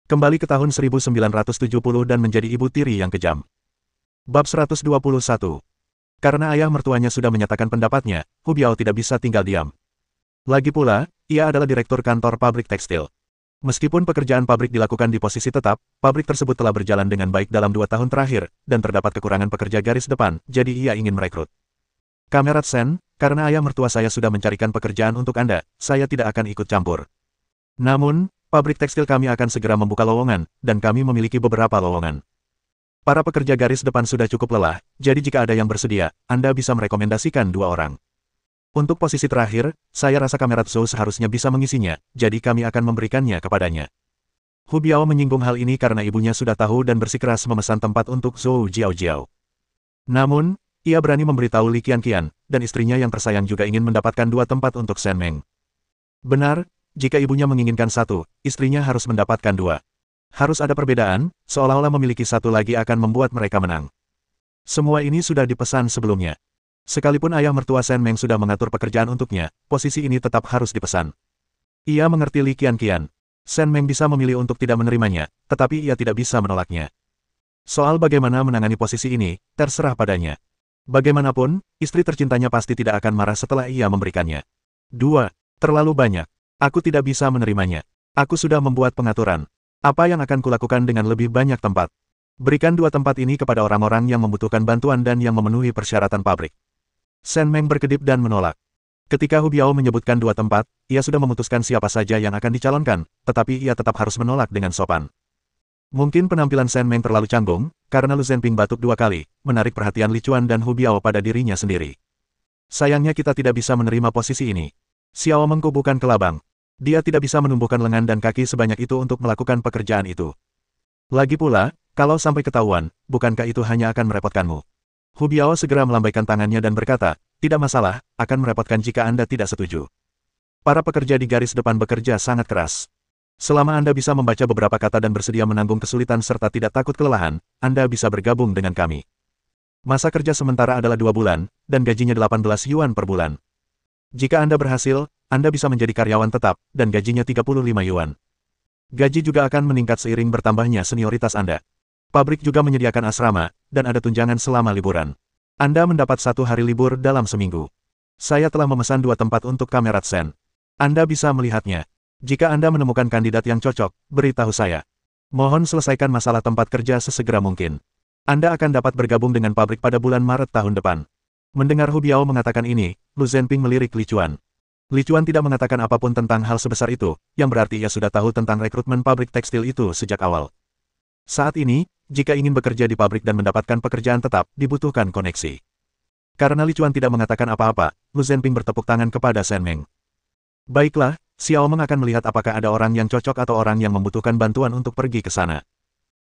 Kembali ke tahun 1970 dan menjadi ibu tiri yang kejam. Bab 121. Karena ayah mertuanya sudah menyatakan pendapatnya, Hu Biao tidak bisa tinggal diam. Lagi pula, ia adalah direktur kantor pabrik tekstil. Meskipun pekerjaan pabrik dilakukan di posisi tetap, pabrik tersebut telah berjalan dengan baik dalam 2 tahun terakhir, dan terdapat kekurangan pekerja garis depan, jadi ia ingin merekrut. Kamerat Sen, karena ayah mertua saya sudah mencarikan pekerjaan untuk Anda, saya tidak akan ikut campur. Namun, pabrik tekstil kami akan segera membuka lowongan, dan kami memiliki beberapa lowongan. Para pekerja garis depan sudah cukup lelah, jadi jika ada yang bersedia, Anda bisa merekomendasikan 2 orang. Untuk posisi terakhir, saya rasa Kamerat Zhou seharusnya bisa mengisinya, jadi kami akan memberikannya kepadanya. Hu Biao menyinggung hal ini karena ibunya sudah tahu dan bersikeras memesan tempat untuk Zhou Jiaojiao. Namun, ia berani memberitahu Li Qianqian, dan istrinya yang tersayang juga ingin mendapatkan 2 tempat untuk Shen Meng. Benar, jika ibunya menginginkan 1, istrinya harus mendapatkan 2. Harus ada perbedaan, seolah-olah memiliki 1 lagi akan membuat mereka menang. Semua ini sudah dipesan sebelumnya. Sekalipun ayah mertua Shen Meng sudah mengatur pekerjaan untuknya, posisi ini tetap harus dipesan. Ia mengerti Li Qianqian. Shen Meng bisa memilih untuk tidak menerimanya, tetapi ia tidak bisa menolaknya. Soal bagaimana menangani posisi ini, terserah padanya. Bagaimanapun, istri tercintanya pasti tidak akan marah setelah ia memberikannya. 2. Terlalu banyak. Aku tidak bisa menerimanya. Aku sudah membuat pengaturan. Apa yang akan kulakukan dengan lebih banyak tempat? Berikan 2 tempat ini kepada orang-orang yang membutuhkan bantuan dan yang memenuhi persyaratan pabrik. Shen Meng berkedip dan menolak. Ketika Hu Biao menyebutkan 2 tempat, ia sudah memutuskan siapa saja yang akan dicalonkan, tetapi ia tetap harus menolak dengan sopan. Mungkin penampilan Shen Meng terlalu canggung, karena Lu Zhenping batuk 2 kali, menarik perhatian Li Chuan dan Hu Biao pada dirinya sendiri. Sayangnya kita tidak bisa menerima posisi ini. Xiao Meng bukan kelabang. Dia tidak bisa menumbuhkan lengan dan kaki sebanyak itu untuk melakukan pekerjaan itu. Lagi pula, kalau sampai ketahuan, bukankah itu hanya akan merepotkanmu? Hu Biao segera melambaikan tangannya dan berkata, tidak masalah, akan merepotkan jika Anda tidak setuju. Para pekerja di garis depan bekerja sangat keras. Selama Anda bisa membaca beberapa kata dan bersedia menanggung kesulitan serta tidak takut kelelahan, Anda bisa bergabung dengan kami. Masa kerja sementara adalah 2 bulan, dan gajinya 18 yuan per bulan. Jika Anda berhasil, Anda bisa menjadi karyawan tetap, dan gajinya 35 yuan. Gaji juga akan meningkat seiring bertambahnya senioritas Anda. Pabrik juga menyediakan asrama, dan ada tunjangan selama liburan. Anda mendapat 1 hari libur dalam seminggu. Saya telah memesan 2 tempat untuk Kamerat Sen. Anda bisa melihatnya. Jika Anda menemukan kandidat yang cocok, beritahu saya. Mohon selesaikan masalah tempat kerja sesegera mungkin. Anda akan dapat bergabung dengan pabrik pada bulan Maret tahun depan. Mendengar Hu Biao mengatakan ini, Lu Zhenping melirik Li Chuan. Li Chuan tidak mengatakan apapun tentang hal sebesar itu, yang berarti ia sudah tahu tentang rekrutmen pabrik tekstil itu sejak awal. Saat ini, jika ingin bekerja di pabrik dan mendapatkan pekerjaan tetap, dibutuhkan koneksi. Karena Li Chuan tidak mengatakan apa-apa, Lu Zhenping bertepuk tangan kepada Shen Meng. Baiklah, Xiao Meng akan melihat apakah ada orang yang cocok atau orang yang membutuhkan bantuan untuk pergi ke sana.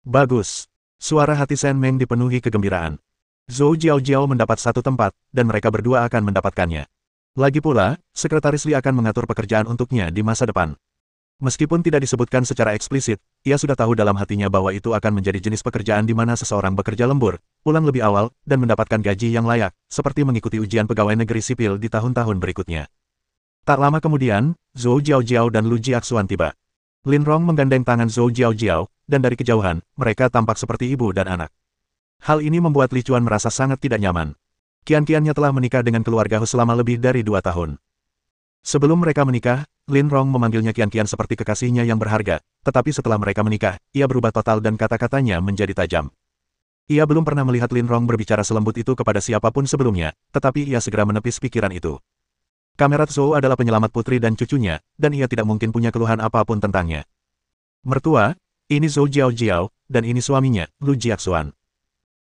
Bagus. Suara hati Shen Meng dipenuhi kegembiraan. Zhou Jiaojiao mendapat 1 tempat, dan mereka berdua akan mendapatkannya. Lagi pula, Sekretaris Li akan mengatur pekerjaan untuknya di masa depan. Meskipun tidak disebutkan secara eksplisit, ia sudah tahu dalam hatinya bahwa itu akan menjadi jenis pekerjaan di mana seseorang bekerja lembur, pulang lebih awal, dan mendapatkan gaji yang layak, seperti mengikuti ujian pegawai negeri sipil di tahun-tahun berikutnya. Tak lama kemudian, Zhou Jiaojiao dan Lu Jiaxuan tiba. Lin Rong menggandeng tangan Zhou Jiaojiao, dan dari kejauhan, mereka tampak seperti ibu dan anak. Hal ini membuat Li Chuan merasa sangat tidak nyaman. Qianqiannya telah menikah dengan keluarga Hu selama lebih dari 2 tahun. Sebelum mereka menikah, Lin Rong memanggilnya Qianqian seperti kekasihnya yang berharga, tetapi setelah mereka menikah, ia berubah total dan kata-katanya menjadi tajam. Ia belum pernah melihat Lin Rong berbicara selembut itu kepada siapapun sebelumnya, tetapi ia segera menepis pikiran itu. Kamerat Zhou adalah penyelamat putri dan cucunya, dan ia tidak mungkin punya keluhan apapun tentangnya. Mertua, ini Zhou Jiaojiao, dan ini suaminya, Lu Jiaxuan.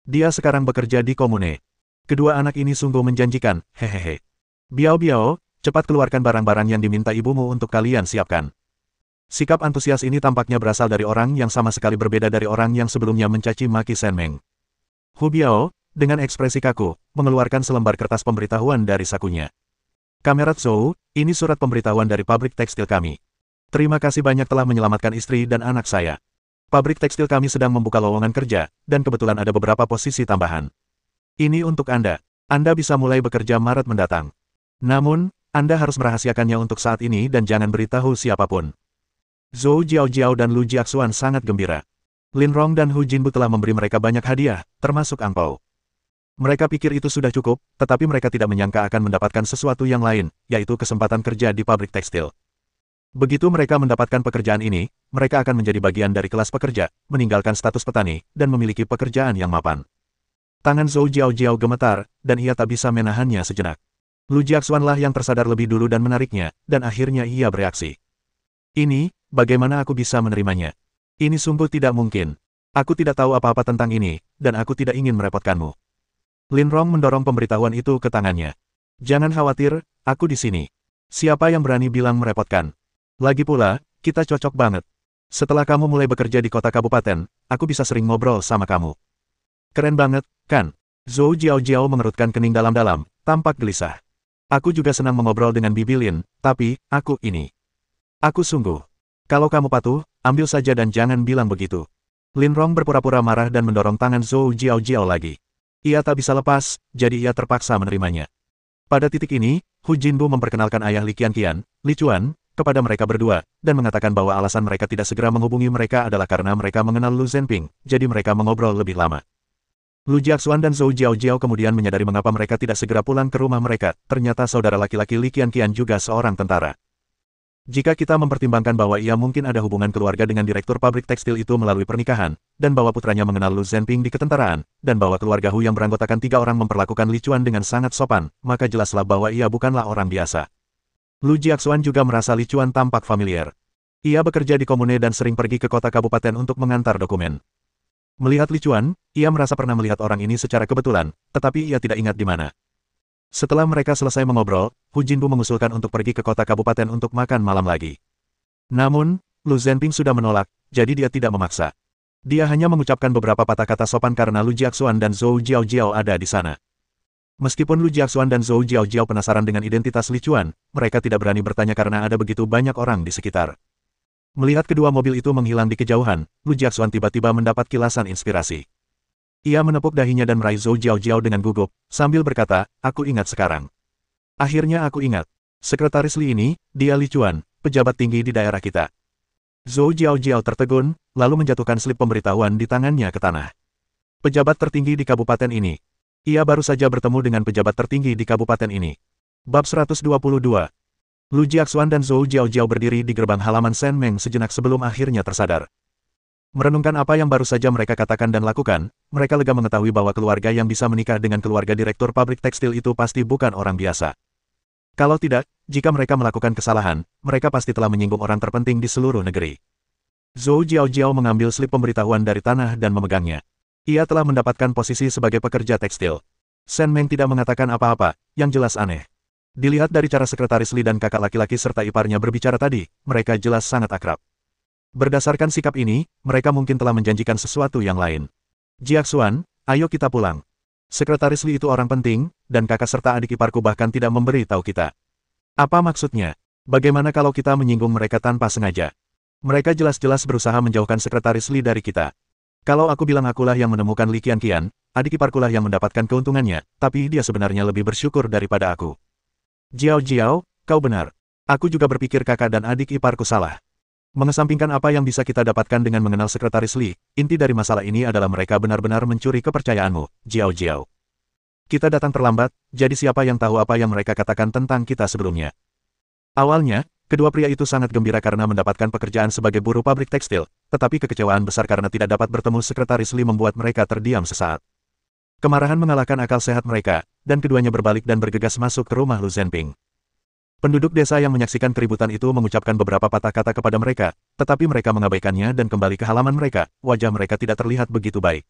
Dia sekarang bekerja di komune. Kedua anak ini sungguh menjanjikan, hehehe. Biao, cepat keluarkan barang-barang yang diminta ibumu untuk kalian siapkan. Sikap antusias ini tampaknya berasal dari orang yang sama sekali berbeda dari orang yang sebelumnya mencaci maki Shen Meng. Hu Biao, dengan ekspresi kaku, mengeluarkan selembar kertas pemberitahuan dari sakunya. Kamerat Zhou, ini surat pemberitahuan dari pabrik tekstil kami. Terima kasih banyak telah menyelamatkan istri dan anak saya. Pabrik tekstil kami sedang membuka lowongan kerja, dan kebetulan ada beberapa posisi tambahan. Ini untuk Anda. Anda bisa mulai bekerja Maret mendatang. Namun, Anda harus merahasiakannya untuk saat ini dan jangan beritahu siapapun. Zhou Jiaojiao dan Lu Jiaxuan sangat gembira. Lin Rong dan Hu Jinbu telah memberi mereka banyak hadiah, termasuk angpau. Mereka pikir itu sudah cukup, tetapi mereka tidak menyangka akan mendapatkan sesuatu yang lain, yaitu kesempatan kerja di pabrik tekstil. Begitu mereka mendapatkan pekerjaan ini, mereka akan menjadi bagian dari kelas pekerja, meninggalkan status petani, dan memiliki pekerjaan yang mapan. Tangan Zhou Jiaojiao gemetar, dan ia tak bisa menahannya sejenak. Lu Jiaxuan lah yang tersadar lebih dulu dan menariknya, dan akhirnya ia bereaksi. Ini, bagaimana aku bisa menerimanya? Ini sungguh tidak mungkin. Aku tidak tahu apa-apa tentang ini, dan aku tidak ingin merepotkanmu. Lin Rong mendorong pemberitahuan itu ke tangannya. Jangan khawatir, aku di sini. Siapa yang berani bilang merepotkan? Lagi pula, kita cocok banget. Setelah kamu mulai bekerja di kota kabupaten, aku bisa sering ngobrol sama kamu. Keren banget, kan? Zhou Jiaojiao mengerutkan kening dalam-dalam, tampak gelisah. Aku juga senang mengobrol dengan Bibi Lin, tapi, aku ini. Aku sungguh. Kalau kamu patuh, ambil saja dan jangan bilang begitu. Lin Rong berpura-pura marah dan mendorong tangan Zhou Jiaojiao lagi. Ia tak bisa lepas, jadi ia terpaksa menerimanya. Pada titik ini, Hu Jinbu memperkenalkan ayah Li Qianqian, Li Chuan, kepada mereka berdua, dan mengatakan bahwa alasan mereka tidak segera menghubungi mereka adalah karena mereka mengenal Lu Zhenping, jadi mereka mengobrol lebih lama. Lu Jiaxuan dan Zhou Jiaojiao kemudian menyadari mengapa mereka tidak segera pulang ke rumah mereka, ternyata saudara laki-laki Li Qianqian juga seorang tentara. Jika kita mempertimbangkan bahwa ia mungkin ada hubungan keluarga dengan direktur pabrik tekstil itu melalui pernikahan, dan bahwa putranya mengenal Lu Zhenping di ketentaraan, dan bahwa keluarga Hu yang beranggotakan 3 orang memperlakukan Li Chuan dengan sangat sopan, maka jelaslah bahwa ia bukanlah orang biasa. Lu Jiaxuan juga merasa Li Chuan tampak familiar. Ia bekerja di komune dan sering pergi ke kota kabupaten untuk mengantar dokumen. Melihat Li Chuan, ia merasa pernah melihat orang ini secara kebetulan, tetapi ia tidak ingat di mana. Setelah mereka selesai mengobrol, Hu Jinbu mengusulkan untuk pergi ke kota kabupaten untuk makan malam lagi. Namun, Lu Zhenping sudah menolak, jadi dia tidak memaksa. Dia hanya mengucapkan beberapa patah kata sopan karena Lu Jiaxuan dan Zhou Jiaojiao ada di sana. Meskipun Lu Jiaxuan dan Zhou Jiaojiao penasaran dengan identitas Li Chuan, mereka tidak berani bertanya karena ada begitu banyak orang di sekitar. Melihat kedua mobil itu menghilang di kejauhan, Lu Jiaxuan tiba-tiba mendapat kilasan inspirasi. Ia menepuk dahinya dan meraih Zhou Jiaojiao dengan gugup, sambil berkata, aku ingat sekarang. Akhirnya aku ingat. Sekretaris Li ini, dia Li Chuan, pejabat tinggi di daerah kita. Zhou Jiaojiao tertegun, lalu menjatuhkan slip pemberitahuan di tangannya ke tanah. Pejabat tertinggi di kabupaten ini. Ia baru saja bertemu dengan pejabat tertinggi di kabupaten ini. Bab 122. Lu Jiaxuan dan Zhou Jiaojiao berdiri di gerbang halaman Shen Meng sejenak sebelum akhirnya tersadar. Merenungkan apa yang baru saja mereka katakan dan lakukan, mereka lega mengetahui bahwa keluarga yang bisa menikah dengan keluarga direktur pabrik tekstil itu pasti bukan orang biasa. Kalau tidak, jika mereka melakukan kesalahan, mereka pasti telah menyinggung orang terpenting di seluruh negeri. Zhou Jiaojiao mengambil slip pemberitahuan dari tanah dan memegangnya. Ia telah mendapatkan posisi sebagai pekerja tekstil. Shen Meng tidak mengatakan apa-apa, yang jelas aneh. Dilihat dari cara sekretaris Li dan kakak laki-laki serta iparnya berbicara tadi, mereka jelas sangat akrab. Berdasarkan sikap ini, mereka mungkin telah menjanjikan sesuatu yang lain. Jiaxuan, ayo kita pulang. Sekretaris Li itu orang penting, dan kakak serta adik iparku bahkan tidak memberi tahu kita. Apa maksudnya? Bagaimana kalau kita menyinggung mereka tanpa sengaja? Mereka jelas-jelas berusaha menjauhkan sekretaris Li dari kita. Kalau aku bilang akulah yang menemukan Li Qianqian, adik iparkulah yang mendapatkan keuntungannya, tapi dia sebenarnya lebih bersyukur daripada aku. Jiao, kau benar. Aku juga berpikir kakak dan adik iparku salah. Mengesampingkan apa yang bisa kita dapatkan dengan mengenal sekretaris Li, inti dari masalah ini adalah mereka benar-benar mencuri kepercayaanmu, Jiao. Kita datang terlambat, jadi siapa yang tahu apa yang mereka katakan tentang kita sebelumnya. Awalnya, kedua pria itu sangat gembira karena mendapatkan pekerjaan sebagai buruh pabrik tekstil, tetapi kekecewaan besar karena tidak dapat bertemu sekretaris Li membuat mereka terdiam sesaat. Kemarahan mengalahkan akal sehat mereka, dan keduanya berbalik dan bergegas masuk ke rumah Lu Zhenping. Penduduk desa yang menyaksikan keributan itu mengucapkan beberapa patah kata kepada mereka, tetapi mereka mengabaikannya dan kembali ke halaman mereka, wajah mereka tidak terlihat begitu baik.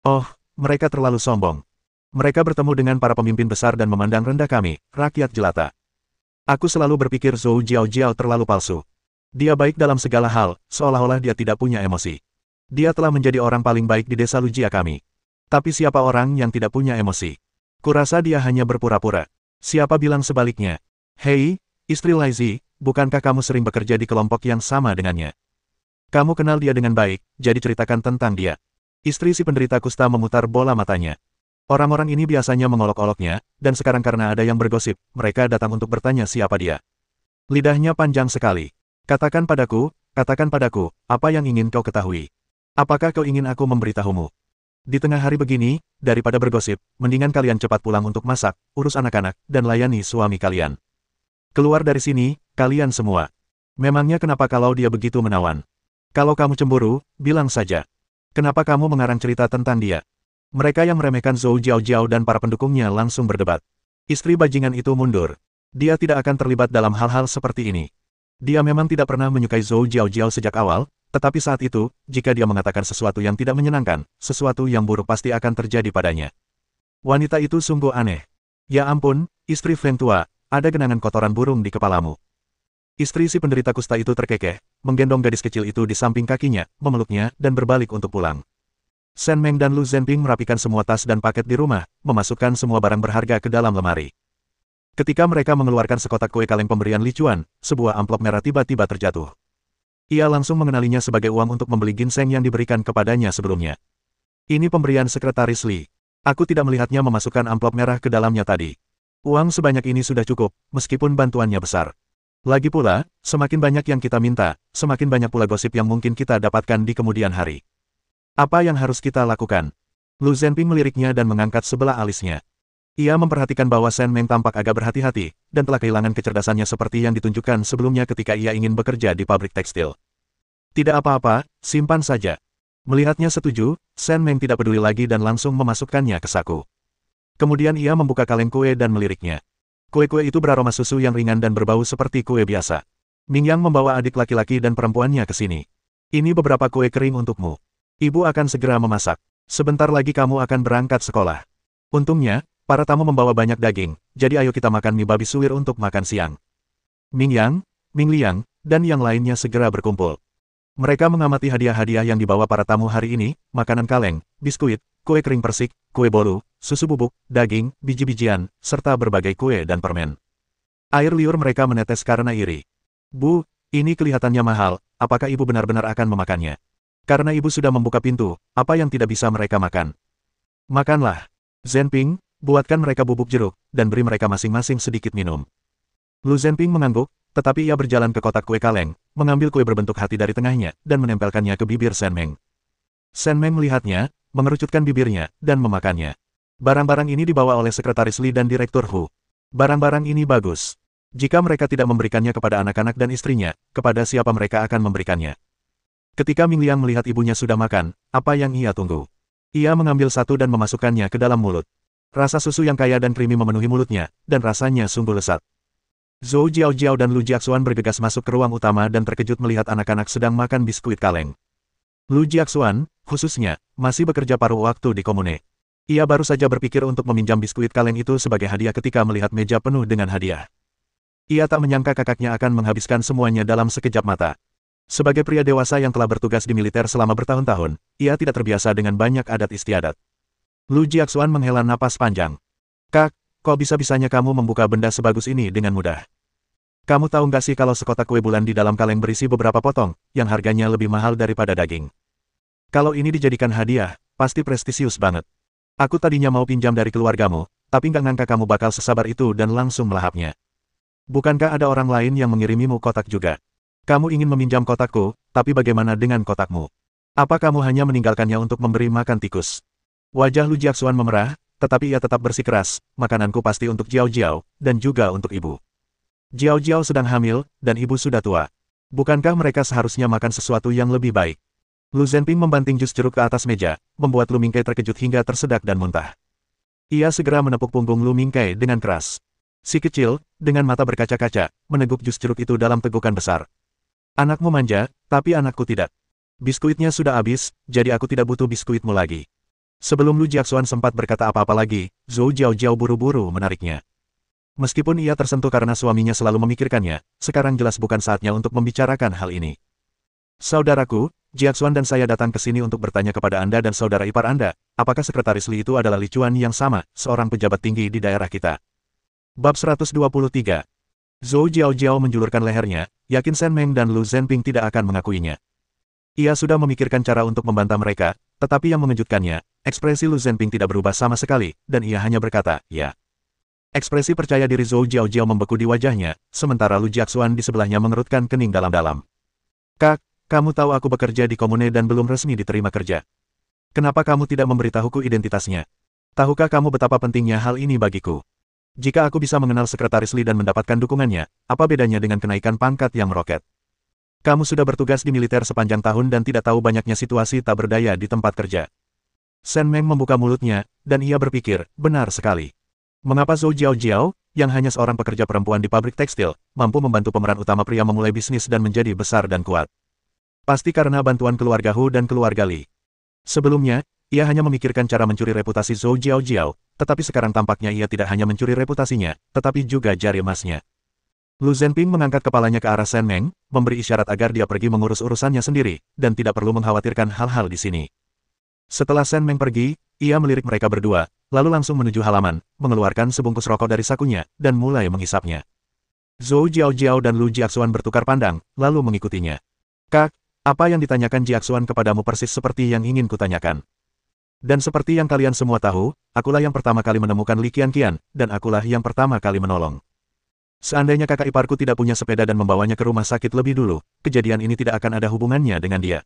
Oh, mereka terlalu sombong. Mereka bertemu dengan para pemimpin besar dan memandang rendah kami, rakyat jelata. Aku selalu berpikir Zhou Jiaojiao terlalu palsu. Dia baik dalam segala hal, seolah-olah dia tidak punya emosi. Dia telah menjadi orang paling baik di desa Lujia kami. Tapi siapa orang yang tidak punya emosi? Kurasa dia hanya berpura-pura. Siapa bilang sebaliknya? Hei, istri Laizi, bukankah kamu sering bekerja di kelompok yang sama dengannya? Kamu kenal dia dengan baik, jadi ceritakan tentang dia. Istri si penderita kusta memutar bola matanya. Orang-orang ini biasanya mengolok-oloknya, dan sekarang karena ada yang bergosip, mereka datang untuk bertanya siapa dia. Lidahnya panjang sekali. Katakan padaku, katakan padaku, apa yang ingin kau ketahui? Apakah kau ingin aku memberitahumu? Di tengah hari begini, daripada bergosip, mendingan kalian cepat pulang untuk masak, urus anak-anak, dan layani suami kalian. Keluar dari sini, kalian semua. Memangnya kenapa kalau dia begitu menawan? Kalau kamu cemburu, bilang saja. Kenapa kamu mengarang cerita tentang dia? Mereka yang meremehkan Zhou Jiaojiao dan para pendukungnya langsung berdebat. Istri bajingan itu mundur. Dia tidak akan terlibat dalam hal-hal seperti ini. Dia memang tidak pernah menyukai Zhou Jiaojiao sejak awal, tetapi saat itu, jika dia mengatakan sesuatu yang tidak menyenangkan, sesuatu yang buruk pasti akan terjadi padanya. Wanita itu sungguh aneh. Ya ampun, istri Feng tua, ada genangan kotoran burung di kepalamu. Istri si penderita kusta itu terkekeh, menggendong gadis kecil itu di samping kakinya, memeluknya, dan berbalik untuk pulang. Shen Meng dan Lu Zhenping merapikan semua tas dan paket di rumah, memasukkan semua barang berharga ke dalam lemari. Ketika mereka mengeluarkan sekotak kue kaleng pemberian Li Chuan, sebuah amplop merah tiba-tiba terjatuh. Ia langsung mengenalinya sebagai uang untuk membeli ginseng yang diberikan kepadanya sebelumnya. Ini pemberian sekretaris Li. Aku tidak melihatnya memasukkan amplop merah ke dalamnya tadi. Uang sebanyak ini sudah cukup, meskipun bantuannya besar. Lagi pula, semakin banyak yang kita minta, semakin banyak pula gosip yang mungkin kita dapatkan di kemudian hari. Apa yang harus kita lakukan? Lu Zhenping meliriknya dan mengangkat sebelah alisnya. Ia memperhatikan bahwa Shen Meng tampak agak berhati-hati, dan telah kehilangan kecerdasannya seperti yang ditunjukkan sebelumnya ketika ia ingin bekerja di pabrik tekstil. Tidak apa-apa, simpan saja. Melihatnya setuju, Shen Meng tidak peduli lagi dan langsung memasukkannya ke saku. Kemudian ia membuka kaleng kue dan meliriknya. Kue-kue itu beraroma susu yang ringan dan berbau seperti kue biasa. Mingyang membawa adik laki-laki dan perempuannya ke sini. Ini beberapa kue kering untukmu. Ibu akan segera memasak. Sebentar lagi kamu akan berangkat sekolah. Untungnya, para tamu membawa banyak daging, jadi ayo kita makan mie babi suwir untuk makan siang. Mingyang, Mingliang, dan yang lainnya segera berkumpul. Mereka mengamati hadiah-hadiah yang dibawa para tamu hari ini, makanan kaleng, biskuit, kue kering persik, kue bolu, susu bubuk, daging, biji-bijian, serta berbagai kue dan permen. Air liur mereka menetes karena iri. Bu, ini kelihatannya mahal, apakah ibu benar-benar akan memakannya? Karena ibu sudah membuka pintu, apa yang tidak bisa mereka makan? Makanlah. Zhenping, buatkan mereka bubuk jeruk, dan beri mereka masing-masing sedikit minum. Lu Zhenping mengangguk, tetapi ia berjalan ke kotak kue kaleng, mengambil kue berbentuk hati dari tengahnya, dan menempelkannya ke bibir Shen Meng. Shen Meng melihatnya, mengerucutkan bibirnya, dan memakannya. Barang-barang ini dibawa oleh Sekretaris Li dan Direktur Hu. Barang-barang ini bagus. Jika mereka tidak memberikannya kepada anak-anak dan istrinya, kepada siapa mereka akan memberikannya? Ketika Mingliang melihat ibunya sudah makan, apa yang ia tunggu? Ia mengambil satu dan memasukkannya ke dalam mulut. Rasa susu yang kaya dan krimi memenuhi mulutnya, dan rasanya sungguh lezat. Zhou Jiaojiao dan Lu Jiaxuan bergegas masuk ke ruang utama dan terkejut melihat anak-anak sedang makan biskuit kaleng. Lu Jiaxuan, khususnya, masih bekerja paruh waktu di komune. Ia baru saja berpikir untuk meminjam biskuit kaleng itu sebagai hadiah ketika melihat meja penuh dengan hadiah. Ia tak menyangka kakaknya akan menghabiskan semuanya dalam sekejap mata. Sebagai pria dewasa yang telah bertugas di militer selama bertahun-tahun, ia tidak terbiasa dengan banyak adat istiadat. Lu Jiaxuan menghela napas panjang. Kak, kok bisa-bisanya kamu membuka benda sebagus ini dengan mudah? Kamu tahu nggak sih kalau sekotak kue bulan di dalam kaleng berisi beberapa potong, yang harganya lebih mahal daripada daging? Kalau ini dijadikan hadiah, pasti prestisius banget. Aku tadinya mau pinjam dari keluargamu, tapi nggak ngangka kamu bakal sesabar itu dan langsung melahapnya. Bukankah ada orang lain yang mengirimimu kotak juga? Kamu ingin meminjam kotakku, tapi bagaimana dengan kotakmu? Apa kamu hanya meninggalkannya untuk memberi makan tikus? Wajah Lu Jiaxuan memerah, tetapi ia tetap bersikeras, makananku pasti untuk Jiao Jiao, dan juga untuk ibu. Jiao Jiao sedang hamil, dan ibu sudah tua. Bukankah mereka seharusnya makan sesuatu yang lebih baik? Lu Zhenping membanting jus jeruk ke atas meja, membuat Lu Mingkai terkejut hingga tersedak dan muntah. Ia segera menepuk punggung Lu Mingkai dengan keras. Si kecil, dengan mata berkaca-kaca, meneguk jus jeruk itu dalam tegukan besar. Anakmu manja, tapi anakku tidak. Biskuitnya sudah habis, jadi aku tidak butuh biskuitmu lagi. Sebelum Lu Jiaxuan sempat berkata apa-apa lagi, Zhou Jiaojiao buru-buru menariknya. Meskipun ia tersentuh karena suaminya selalu memikirkannya, sekarang jelas bukan saatnya untuk membicarakan hal ini. Saudaraku, Jiaxuan dan saya datang ke sini untuk bertanya kepada Anda dan saudara ipar Anda, apakah Sekretaris Li itu adalah Li Chuan yang sama, seorang pejabat tinggi di daerah kita? Bab 123. Zhou Jiaojiao menjulurkan lehernya, yakin Shen Meng dan Lu Zhenping tidak akan mengakuinya. Ia sudah memikirkan cara untuk membantah mereka, tetapi yang mengejutkannya, ekspresi Lu Zhenping tidak berubah sama sekali, dan ia hanya berkata, ya. Ekspresi percaya diri Zhou Jiaojiao membeku di wajahnya, sementara Lu Jiaxuan di sebelahnya mengerutkan kening dalam-dalam. Kak, kamu tahu aku bekerja di komune dan belum resmi diterima kerja. Kenapa kamu tidak memberitahuku identitasnya? Tahukah kamu betapa pentingnya hal ini bagiku? Jika aku bisa mengenal Sekretaris Lee dan mendapatkan dukungannya, apa bedanya dengan kenaikan pangkat yang meroket? Kamu sudah bertugas di militer sepanjang tahun dan tidak tahu banyaknya situasi tak berdaya di tempat kerja. Shen Meng membuka mulutnya, dan ia berpikir, benar sekali. Mengapa Zhou Jiao, yang hanya seorang pekerja perempuan di pabrik tekstil, mampu membantu pemeran utama pria memulai bisnis dan menjadi besar dan kuat? Pasti karena bantuan keluarga Hu dan keluarga Li. Sebelumnya, ia hanya memikirkan cara mencuri reputasi Zhou Jiao, tetapi sekarang tampaknya ia tidak hanya mencuri reputasinya, tetapi juga jari emasnya. Lu Zhenping mengangkat kepalanya ke arah Shen Meng, memberi isyarat agar dia pergi mengurus urusannya sendiri, dan tidak perlu mengkhawatirkan hal-hal di sini. Setelah Shen Meng pergi, ia melirik mereka berdua, lalu langsung menuju halaman, mengeluarkan sebungkus rokok dari sakunya, dan mulai menghisapnya. Zhou Jiao dan Lu Jiaxuan bertukar pandang, lalu mengikutinya. Kak, apa yang ditanyakan Jiaxuan kepadamu persis seperti yang ingin kutanyakan. Dan seperti yang kalian semua tahu, akulah yang pertama kali menemukan Li Qianqian, dan akulah yang pertama kali menolong. Seandainya kakak iparku tidak punya sepeda dan membawanya ke rumah sakit lebih dulu, kejadian ini tidak akan ada hubungannya dengan dia.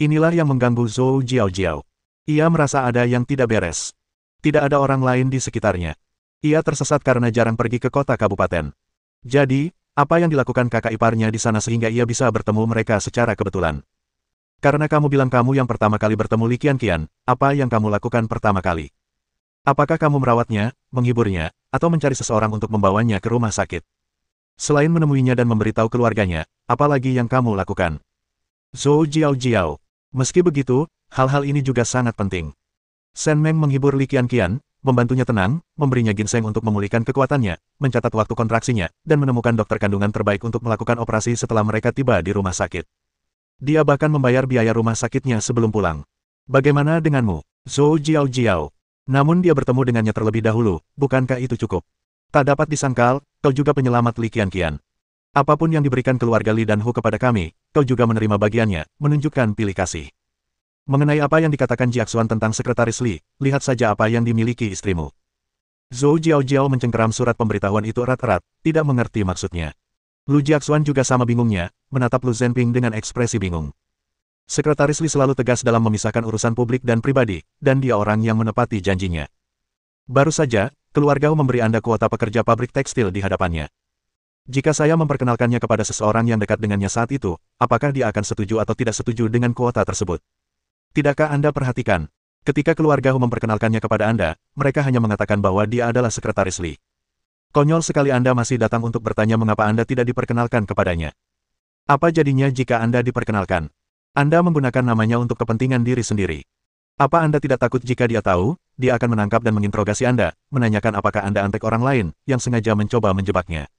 Inilah yang mengganggu Zhou Jiao. Ia merasa ada yang tidak beres. Tidak ada orang lain di sekitarnya. Ia tersesat karena jarang pergi ke kota kabupaten. Jadi, apa yang dilakukan kakak iparnya di sana sehingga ia bisa bertemu mereka secara kebetulan? Karena kamu bilang kamu yang pertama kali bertemu Li Qianqian, apa yang kamu lakukan pertama kali? Apakah kamu merawatnya, menghiburnya, atau mencari seseorang untuk membawanya ke rumah sakit? Selain menemuinya dan memberitahu keluarganya, apa lagi yang kamu lakukan? Zhou Jiao. Meski begitu, hal-hal ini juga sangat penting. Shen Meng menghibur Li Qianqian, membantunya tenang, memberinya ginseng untuk memulihkan kekuatannya, mencatat waktu kontraksinya, dan menemukan dokter kandungan terbaik untuk melakukan operasi setelah mereka tiba di rumah sakit. Dia bahkan membayar biaya rumah sakitnya sebelum pulang. Bagaimana denganmu, Zhou Jiao? Namun dia bertemu dengannya terlebih dahulu, bukankah itu cukup? Tak dapat disangkal, kau juga penyelamat Li Qianqian. Apapun yang diberikan keluarga Li dan Hu kepada kami, kau juga menerima bagiannya, menunjukkan pilih kasih. Mengenai apa yang dikatakan Jiaxuan tentang Sekretaris Li, lihat saja apa yang dimiliki istrimu. Zhou Jiao mencengkeram surat pemberitahuan itu erat-erat, tidak mengerti maksudnya. Lu Jiaxuan juga sama bingungnya, menatap Lu Zhenping dengan ekspresi bingung. Sekretaris Li selalu tegas dalam memisahkan urusan publik dan pribadi, dan dia orang yang menepati janjinya. Baru saja, keluarga memberi Anda kuota pekerja pabrik tekstil di hadapannya. Jika saya memperkenalkannya kepada seseorang yang dekat dengannya saat itu, apakah dia akan setuju atau tidak setuju dengan kuota tersebut? Tidakkah Anda perhatikan? Ketika keluarga memperkenalkannya kepada Anda, mereka hanya mengatakan bahwa dia adalah Sekretaris Li. Konyol sekali Anda masih datang untuk bertanya mengapa Anda tidak diperkenalkan kepadanya. Apa jadinya jika Anda diperkenalkan? Anda menggunakan namanya untuk kepentingan diri sendiri. Apa Anda tidak takut jika dia tahu, dia akan menangkap dan menginterogasi Anda, menanyakan apakah Anda antek orang lain, yang sengaja mencoba menjebaknya?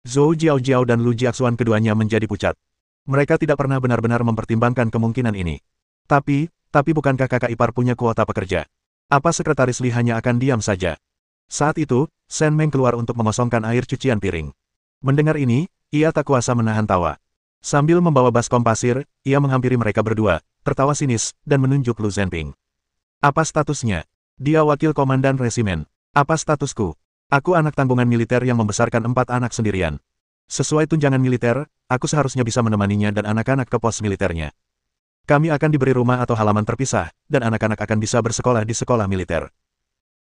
Zhou Jiao dan Lu Jiaxuan keduanya menjadi pucat. Mereka tidak pernah benar-benar mempertimbangkan kemungkinan ini. Tapi bukankah kakak ipar punya kuota pekerja? Apa Sekretaris Li hanya akan diam saja? Saat itu, Shen Meng keluar untuk mengosongkan air cucian piring. Mendengar ini, ia tak kuasa menahan tawa. Sambil membawa baskom pasir, ia menghampiri mereka berdua, tertawa sinis, dan menunjuk Lu Zhenping. Apa statusnya? Dia wakil komandan resimen. Apa statusku? Aku anak tanggungan militer yang membesarkan 4 anak sendirian. Sesuai tunjangan militer, aku seharusnya bisa menemaninya dan anak-anak ke pos militernya. Kami akan diberi rumah atau halaman terpisah, dan anak-anak akan bisa bersekolah di sekolah militer.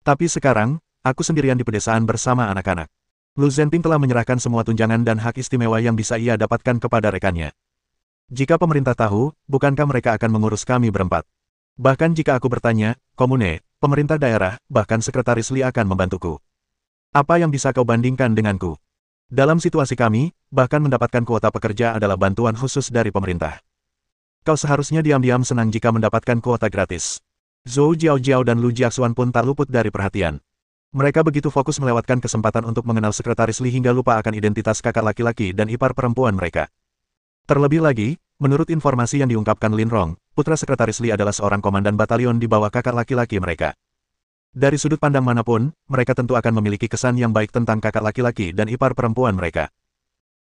Tapi sekarang, aku sendirian di pedesaan bersama anak-anak. Lu Zhenping telah menyerahkan semua tunjangan dan hak istimewa yang bisa ia dapatkan kepada rekannya. Jika pemerintah tahu, bukankah mereka akan mengurus kami berempat? Bahkan jika aku bertanya, komune, pemerintah daerah, bahkan Sekretaris Li akan membantuku. Apa yang bisa kau bandingkan denganku? Dalam situasi kami, bahkan mendapatkan kuota pekerja adalah bantuan khusus dari pemerintah. Kau seharusnya diam-diam senang jika mendapatkan kuota gratis. Zhou Jiao dan Lu Jiaxuan pun tak luput dari perhatian. Mereka begitu fokus melewatkan kesempatan untuk mengenal Sekretaris Li hingga lupa akan identitas kakak laki-laki dan ipar perempuan mereka. Terlebih lagi, menurut informasi yang diungkapkan Lin Rong, putra Sekretaris Li adalah seorang komandan batalion di bawah kakak laki-laki mereka. Dari sudut pandang manapun, mereka tentu akan memiliki kesan yang baik tentang kakak laki-laki dan ipar perempuan mereka.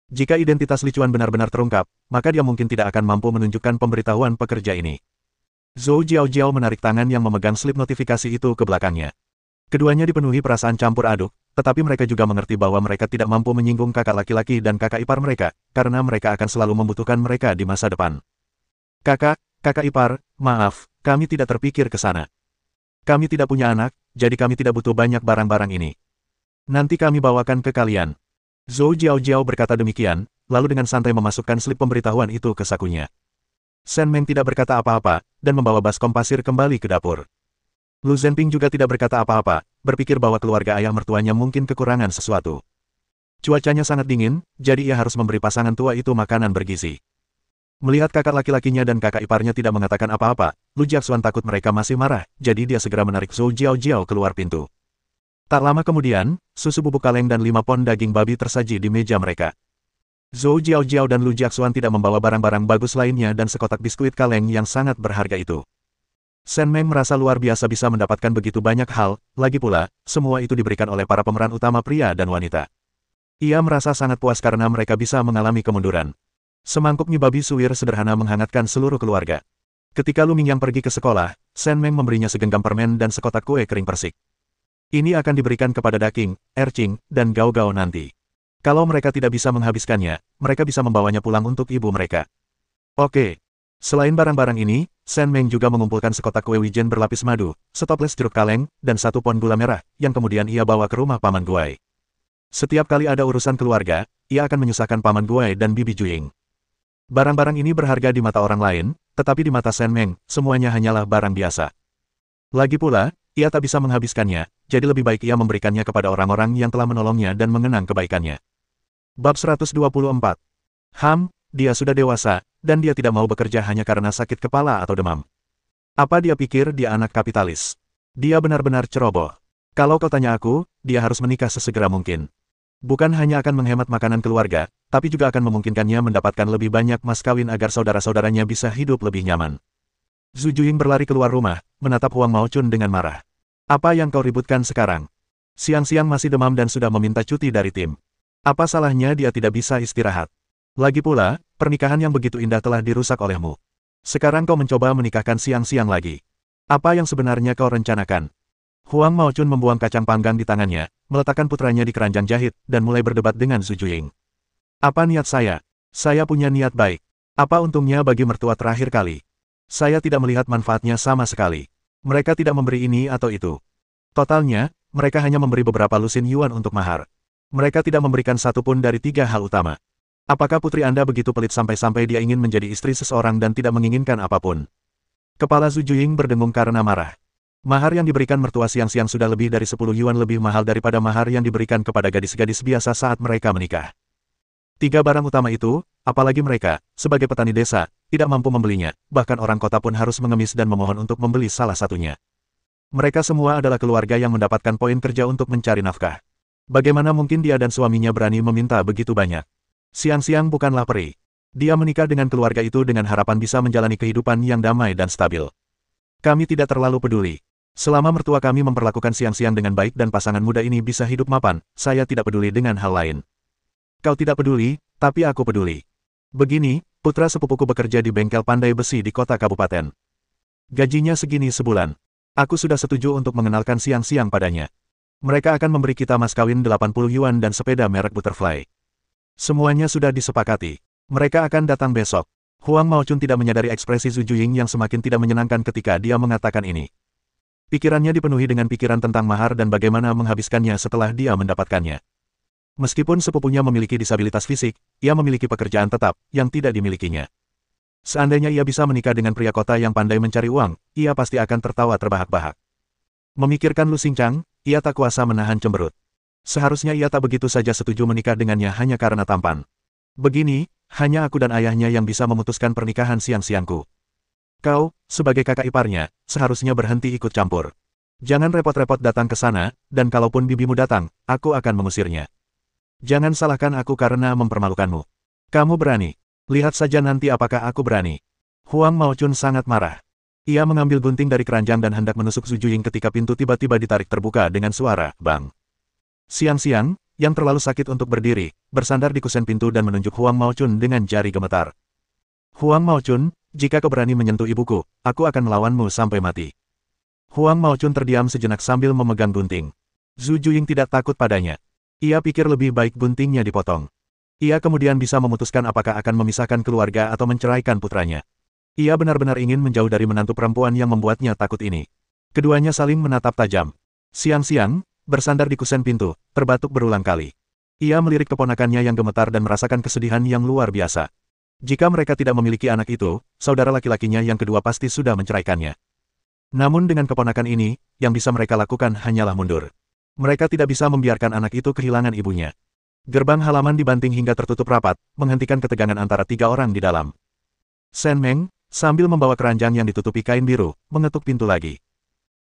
Jika identitas Li Chuan benar-benar terungkap, maka dia mungkin tidak akan mampu menunjukkan pemberitahuan pekerja ini. Zhou Jiao menarik tangan yang memegang slip notifikasi itu ke belakangnya. Keduanya dipenuhi perasaan campur aduk, tetapi mereka juga mengerti bahwa mereka tidak mampu menyinggung kakak laki-laki dan kakak ipar mereka, karena mereka akan selalu membutuhkan mereka di masa depan. Kakak ipar, maaf, kami tidak terpikir ke sana. Kami tidak punya anak, jadi kami tidak butuh banyak barang-barang ini. Nanti kami bawakan ke kalian. Zhou Jiao berkata demikian, lalu dengan santai memasukkan slip pemberitahuan itu ke sakunya. Shen Meng tidak berkata apa-apa, dan membawa baskom pasir kembali ke dapur. Lu Zhenping juga tidak berkata apa-apa, berpikir bahwa keluarga ayah mertuanya mungkin kekurangan sesuatu. Cuacanya sangat dingin, jadi ia harus memberi pasangan tua itu makanan bergizi. Melihat kakak laki-lakinya dan kakak iparnya tidak mengatakan apa-apa, Lu Jiaxuan takut mereka masih marah, jadi dia segera menarik Zhou Jiao keluar pintu. Tak lama kemudian, susu bubuk kaleng dan 5 pon daging babi tersaji di meja mereka. Zhou Jiao dan Lu Jiaxuan tidak membawa barang-barang bagus lainnya dan sekotak biskuit kaleng yang sangat berharga itu. Shen Meng merasa luar biasa bisa mendapatkan begitu banyak hal, lagi pula, semua itu diberikan oleh para pemeran utama pria dan wanita. Ia merasa sangat puas karena mereka bisa mengalami kemunduran. Semangkuk mie babi suwir sederhana menghangatkan seluruh keluarga. Ketika Lu Mingyang pergi ke sekolah, Shen Meng memberinya segenggam permen dan sekotak kue kering persik. Ini akan diberikan kepada Daking, Ercing, dan Gao Gao nanti. Kalau mereka tidak bisa menghabiskannya, mereka bisa membawanya pulang untuk ibu mereka. Oke. Selain barang-barang ini, Shen Meng juga mengumpulkan sekotak kue wijen berlapis madu, setoples jeruk kaleng, dan 1 pon gula merah, yang kemudian ia bawa ke rumah Paman Guai. Setiap kali ada urusan keluarga, ia akan menyusahkan Paman Guai dan Bibi Juying. Barang-barang ini berharga di mata orang lain, tetapi di mata Shen Meng, semuanya hanyalah barang biasa. Lagi pula, ia tak bisa menghabiskannya, jadi lebih baik ia memberikannya kepada orang-orang yang telah menolongnya dan mengenang kebaikannya. Bab 124. Dia sudah dewasa, dan dia tidak mau bekerja hanya karena sakit kepala atau demam. Apa dia pikir dia anak kapitalis? Dia benar-benar ceroboh. Kalau kau tanya aku, dia harus menikah sesegera mungkin. Bukan hanya akan menghemat makanan keluarga, tapi juga akan memungkinkannya mendapatkan lebih banyak mas kawin agar saudara-saudaranya bisa hidup lebih nyaman. Zhu Juying berlari keluar rumah, menatap Huang Maochun dengan marah. Apa yang kau ributkan sekarang? Siang-siang masih demam dan sudah meminta cuti dari tim. Apa salahnya dia tidak bisa istirahat? Lagi pula, pernikahan yang begitu indah telah dirusak olehmu. Sekarang kau mencoba menikahkan siang-siang lagi. Apa yang sebenarnya kau rencanakan? Huang Maochun membuang kacang panggang di tangannya, meletakkan putranya di keranjang jahit, dan mulai berdebat dengan Zhu Juying. Apa niat saya? Saya punya niat baik. Apa untungnya bagi mertua terakhir kali? Saya tidak melihat manfaatnya sama sekali. Mereka tidak memberi ini atau itu. Totalnya, mereka hanya memberi beberapa lusin yuan untuk mahar. Mereka tidak memberikan satu pun dari 3 hal utama. Apakah putri Anda begitu pelit sampai-sampai dia ingin menjadi istri seseorang dan tidak menginginkan apapun? Kepala Zhu Juying berdengung karena marah. Mahar yang diberikan mertua siang-siang sudah lebih dari 10 yuan lebih mahal daripada mahar yang diberikan kepada gadis-gadis biasa saat mereka menikah. 3 barang utama itu, apalagi mereka, sebagai petani desa, tidak mampu membelinya, bahkan orang kota pun harus mengemis dan memohon untuk membeli salah satunya. Mereka semua adalah keluarga yang mendapatkan poin kerja untuk mencari nafkah. Bagaimana mungkin dia dan suaminya berani meminta begitu banyak? Siang-siang bukanlah peri. Dia menikah dengan keluarga itu dengan harapan bisa menjalani kehidupan yang damai dan stabil. Kami tidak terlalu peduli. Selama mertua kami memperlakukan siang-siang dengan baik dan pasangan muda ini bisa hidup mapan, saya tidak peduli dengan hal lain. Kau tidak peduli, tapi aku peduli. Begini, putra sepupuku bekerja di bengkel pandai besi di kota kabupaten. Gajinya segini sebulan. Aku sudah setuju untuk mengenalkan siang-siang padanya. Mereka akan memberi kita mas kawin 80 yuan dan sepeda merek Butterfly. Semuanya sudah disepakati. Mereka akan datang besok. Huang Maochun tidak menyadari ekspresi Zhu Juying yang semakin tidak menyenangkan ketika dia mengatakan ini. Pikirannya dipenuhi dengan pikiran tentang mahar dan bagaimana menghabiskannya setelah dia mendapatkannya. Meskipun sepupunya memiliki disabilitas fisik, ia memiliki pekerjaan tetap, yang tidak dimilikinya. Seandainya ia bisa menikah dengan pria kota yang pandai mencari uang, ia pasti akan tertawa terbahak-bahak. Memikirkan Lu Xingchang, ia tak kuasa menahan cemberut. Seharusnya ia tak begitu saja setuju menikah dengannya hanya karena tampan. Begini, hanya aku dan ayahnya yang bisa memutuskan pernikahan siang-siangku. Kau, sebagai kakak iparnya, seharusnya berhenti ikut campur. Jangan repot-repot datang ke sana, dan kalaupun bibimu datang, aku akan mengusirnya. Jangan salahkan aku karena mempermalukanmu. Kamu berani. Lihat saja nanti apakah aku berani. Huang Maochun sangat marah. Ia mengambil gunting dari keranjang dan hendak menusuk Zhu Juying ketika pintu tiba-tiba ditarik terbuka dengan suara bang. Siang-siang, yang terlalu sakit untuk berdiri, bersandar di kusen pintu dan menunjuk Huang Maochun dengan jari gemetar. Huang Maochun, jika kau berani menyentuh ibuku, aku akan melawanmu sampai mati. Huang Maochun terdiam sejenak sambil memegang gunting. Zhu Juying tidak takut padanya. Ia pikir lebih baik guntingnya dipotong. Ia kemudian bisa memutuskan apakah akan memisahkan keluarga atau menceraikan putranya. Ia benar-benar ingin menjauh dari menantu perempuan yang membuatnya takut ini. Keduanya saling menatap tajam. Siang-siang, bersandar di kusen pintu, terbatuk berulang kali. Ia melirik keponakannya yang gemetar dan merasakan kesedihan yang luar biasa. Jika mereka tidak memiliki anak itu, saudara laki-lakinya yang kedua pasti sudah menceraikannya. Namun dengan keponakan ini, yang bisa mereka lakukan hanyalah mundur. Mereka tidak bisa membiarkan anak itu kehilangan ibunya. Gerbang halaman dibanting hingga tertutup rapat, menghentikan ketegangan antara tiga orang di dalam. Shen Meng, sambil membawa keranjang yang ditutupi kain biru, mengetuk pintu lagi.